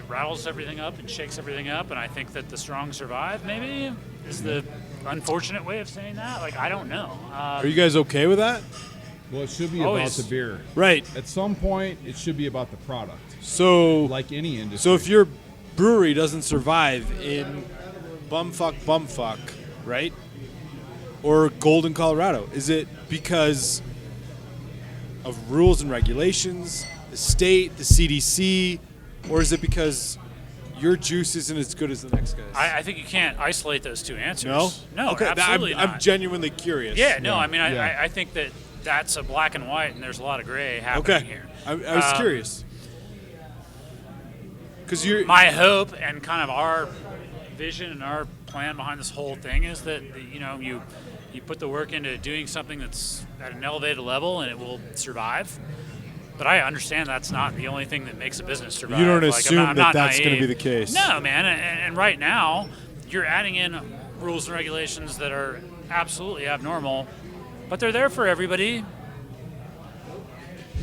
rattles everything up and shakes everything up, and I think that the strong survive, maybe, is the unfortunate way of saying that. Like, I don't know. Are you guys okay with that? Well, it should be Always. about the beer. Right. At some point, it should be about the product, So, like any industry. so if your brewery doesn't survive in bumfuck, right? Or Golden, Colorado, is it because of rules and regulations, the state, the CDC, or is it because your juice isn't as good as the next guy's? I think you can't isolate those two answers. No? No, Okay, absolutely I'm not. genuinely curious. Yeah, no, I mean, Yeah. I think that that's a black and white, and there's a lot of gray happening Okay. here. I was curious. Because you're. My hope and kind of our vision and our plan behind this whole thing is that you put the work into doing something that's at an elevated level, and it will survive. But I understand that's not the only thing that makes a business survive. You don't I'm assume not that that's naive. gonna be the case. No, man. And right now, you're adding in rules and regulations that are absolutely abnormal, but they're there for everybody.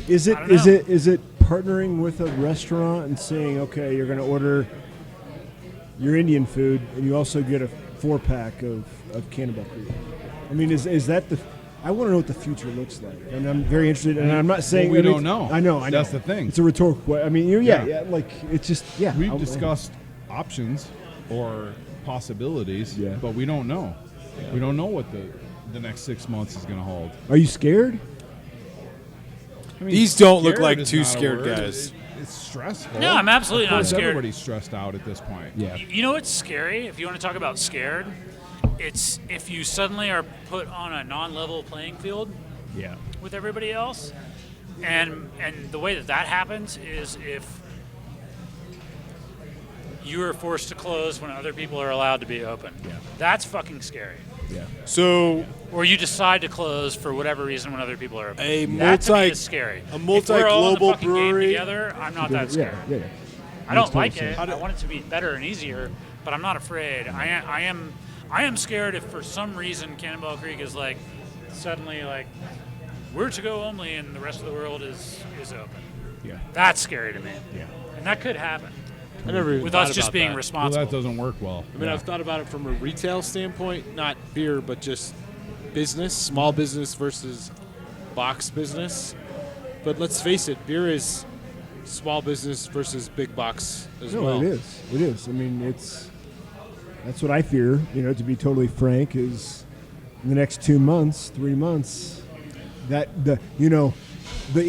Is it I don't know. is it partnering with a restaurant and saying, okay, you're going to order your Indian food, and you also get a 4-pack of Cannonball food? I mean, is that I want to know what the future looks like, and I'm very interested. And I'm not saying we don't know. I know. That's the thing. It's a rhetorical question. I mean, like it's just We've discussed options or possibilities, but we don't know. We don't know what the next 6 months is going to hold. Are you scared? I mean, These don't look scared like is two not a scared word. guys. It's stressful. No, I'm absolutely Of not course, scared. Everybody's stressed out at this point. Yeah. You know what's scary? If you want to talk about scared, it's if you suddenly are put on a non-level playing field Yeah. with everybody else, and the way that happens is if you are forced to close when other people are allowed to be open. Yeah. That's fucking scary. Yeah. So Or you decide to close for whatever reason when other people are open. A that to me multi- is scary. a If we're all in the multi-global fucking game brewery- together, I'm not that scared. Yeah. I don't Makes like total it. sense. I want it to be better and easier, but I'm not afraid. I am scared if for some reason Cannonball Creek is like suddenly like we're to go only and the rest of the world is open. Yeah. That's scary to me. Yeah. And that could happen I never even with thought us just about being that. Well, responsible. that doesn't work well. I mean, I've thought about it from a retail standpoint, not beer, but just business, small business versus box business. But let's face it, beer is small business versus big box as No, well. it is. It is. I mean, that's what I fear. To be totally frank, is in the next 2 months, 3 months, that the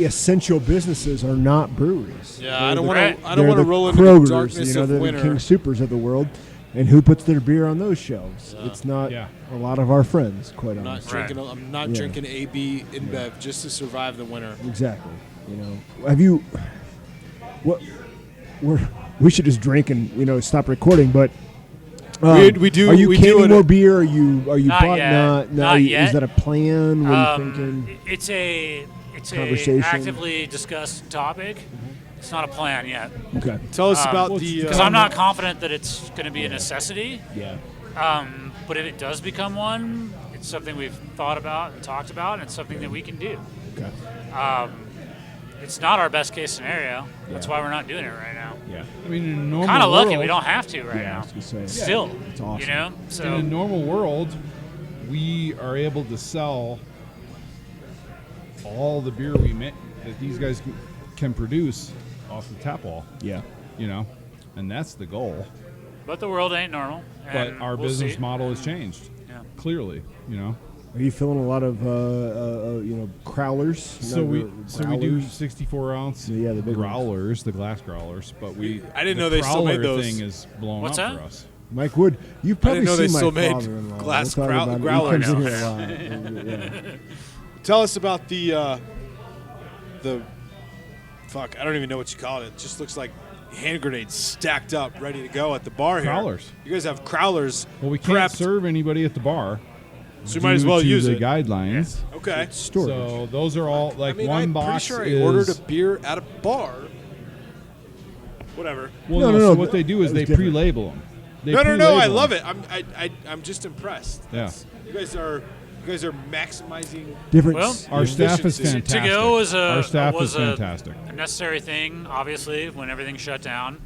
essential businesses are not breweries. Yeah, I don't want want to- to. I don't want to roll into Krogers, the darkness of they're winter. the King Supers of the world, and who puts their beer on those shelves? It's not Yeah. a lot of our friends, quite I'm not honestly. drinking. I'm not Yeah. drinking AB InBev just to survive the winter. Exactly. Have you? We should just drink and stop recording. But We do- Are you we do canning it- more beer? Are you Not bought- yet. Not Is yet. that a plan? What are you thinking? It's a Conversation. actively discussed topic. It's not a plan yet Okay. Tell us about the. because I'm not confident that it's going to be a necessity. Yeah. But if it does become one, it's something we've thought about and talked about, and it's something that we can do. Okay. It's not our best case scenario. That's why we're not doing it right now. Yeah. I mean, in a normal Kind of lucky world, we don't have to right Yeah. I now. was gonna say. Still, It's awesome. you know. In a So normal world, we are able to sell all the beer we make that these guys can produce off the tap wall. Yeah. And that's the goal. but the world ain't normal. But and our we'll business see. model has changed. Yeah. Clearly, Are you feeling a lot of crowlers? So we do growlers? 64 ounce Yeah, the big ones. growlers, the glass growlers, but I didn't the know they still made growler those. thing is blown What's up that? for us. Mike Wood, you've probably know they seen my still made father-in-law. glass We'll talk about it. growlers. He comes in here a lot. Yeah. Tell us about the fuck. I don't even know what you call it. It just looks like hand grenades stacked up, ready to go at the bar here. Crowlers. You guys have crowlers. Well, we can't prepped, serve anybody at the bar. so you might as due well to use the it. guidelines. Okay. Storage. So those are all like I mean, one I'm box pretty sure is. I ordered a beer at a bar. Whatever. Well, No, no, no, so no, what they do is that they was different. pre-label them. They No. I pre-label love them. it. I'm just impressed. Yeah. You guys are maximizing. Different. Well, Our staff is efficiency. fantastic. To go was Our staff was is fantastic. a necessary thing, obviously, when everything shut down.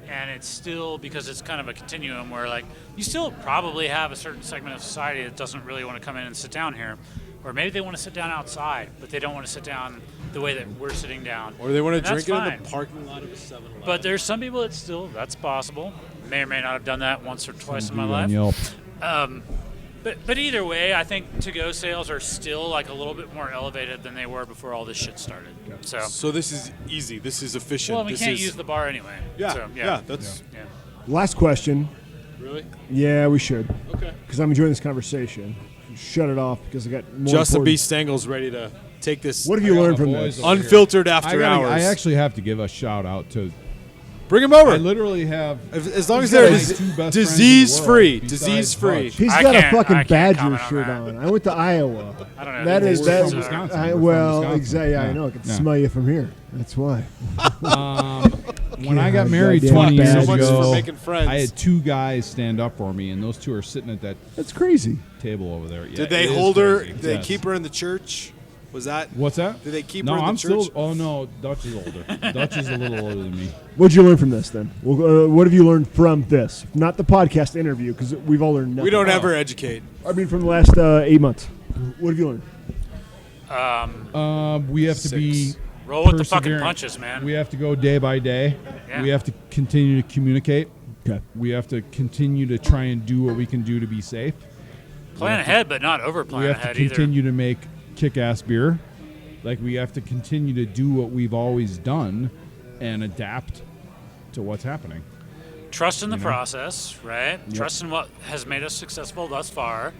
And it's still, because it's kind of a continuum where, like, you still probably have a certain segment of society that doesn't really want to come in and sit down here. Or maybe they want to sit down outside, but they don't want to sit down the way that we're sitting down. Or they want And to that's drink it in fine. the parking lot of a 7-Eleven. But there's some people that still, that's possible. May or may not have done that once or twice in my Dude on life. Yelp. But either way, I think to-go sales are still like a little bit more elevated than they were before all this shit started. So this is easy. This is efficient. Well, we this can't is, use the bar anyway. Yeah, So, yeah. That's yeah. Last question. really Yeah, we should. okay. Because I'm enjoying this conversation. Shut it off because I got more Justin B. important- Stengel's ready to take this What have you I got learned my from boys this? over here. unfiltered after hours. I actually have to give a shout out to. Bring him over. I literally have. As long as He's got they're my two best friends in the disease free. world besides Disease free. Hutch. He's I got a can't- fucking I can't Badger comment on shirt that. on. I went to Iowa. I don't know. That These is words that. from are- Wisconsin. I, We're from well, Wisconsin. exactly. I Yeah. know. I can Yeah. smell you from here. That's why. When I got God, married goddamn 20 years bad. So much ago, for making friends. I had two guys stand up for me, and those two are sitting at that That's crazy. table over there. Yeah, Did they it is hold her? crazy. Did they Yes. keep her in the church? Was that? What's that? Did they keep no, her in the I'm church? still. Oh no, Dutch is older. Dutch is a little older than me. What'd you learn from this then? Well, what have you learned from this? Not the podcast interview because we've all learned nothing. We don't ever educate. I mean, from the last 8 months. What have you learned? We have to 6. be Roll with the fucking perseverant. punches, man. We have to go day by day. Yeah. We have to continue to communicate. Okay. We have to continue to try and do what we can do to be safe. Plan ahead, but not over We plan have to ahead either. continue to make kick-ass beer. Like, we have to continue to do what we've always done and adapt to what's happening. Trust in the process, right? Trust in what has made us successful thus far.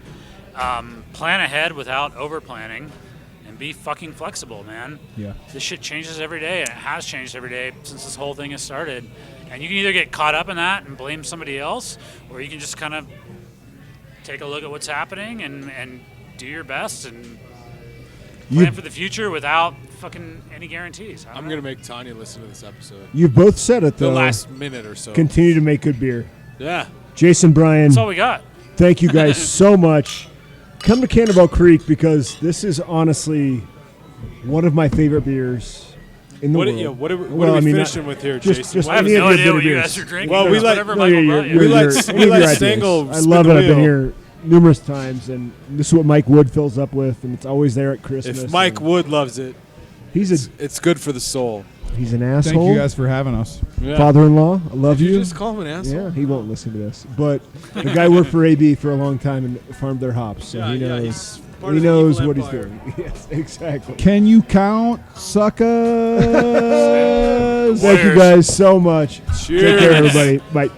Plan ahead without over planning, and be fucking flexible, man. Yeah. This shit changes every day, and it has changed every day since this whole thing has started. And you can either get caught up in that and blame somebody else, or you can just kind of take a look at what's happening and do your best and plan for the future without fucking any guarantees. I'm going to make Tanya listen to this episode. You've both said it, The though. last minute or so. Continue to make good beer. Yeah. Jason, Brian, That's all we got. thank you guys so much. Come to Cannonball Creek because this is honestly one of my favorite beers in the What, world. yeah, what are we, Well, I mean, finishing with here, just- Jason? just I have any of no your idea bitter what you beers. guys are drinking. Well, we but let- whatever No, you're- Michael you're- brought you. we you're- let- any we of let your ideas. Stengl I spin love the it. I've been wheel. here numerous times, and this is what Mike Wood fills up with, and it's always there at Christmas. If Mike and Wood loves it, he's it's good for the soul. he's an Thank asshole. you guys for having us. Yeah. Father-in-law, I love Did you. you just call him an asshole? Yeah, he won't listen to this. But the guy worked for AB for a long time and farmed their hops, so he knows. he's part He of the knows evil what he's empire. doing. Yes, exactly. Can you count, suckers? Thank you guys so much. Cheers. Take care, everybody. Bye.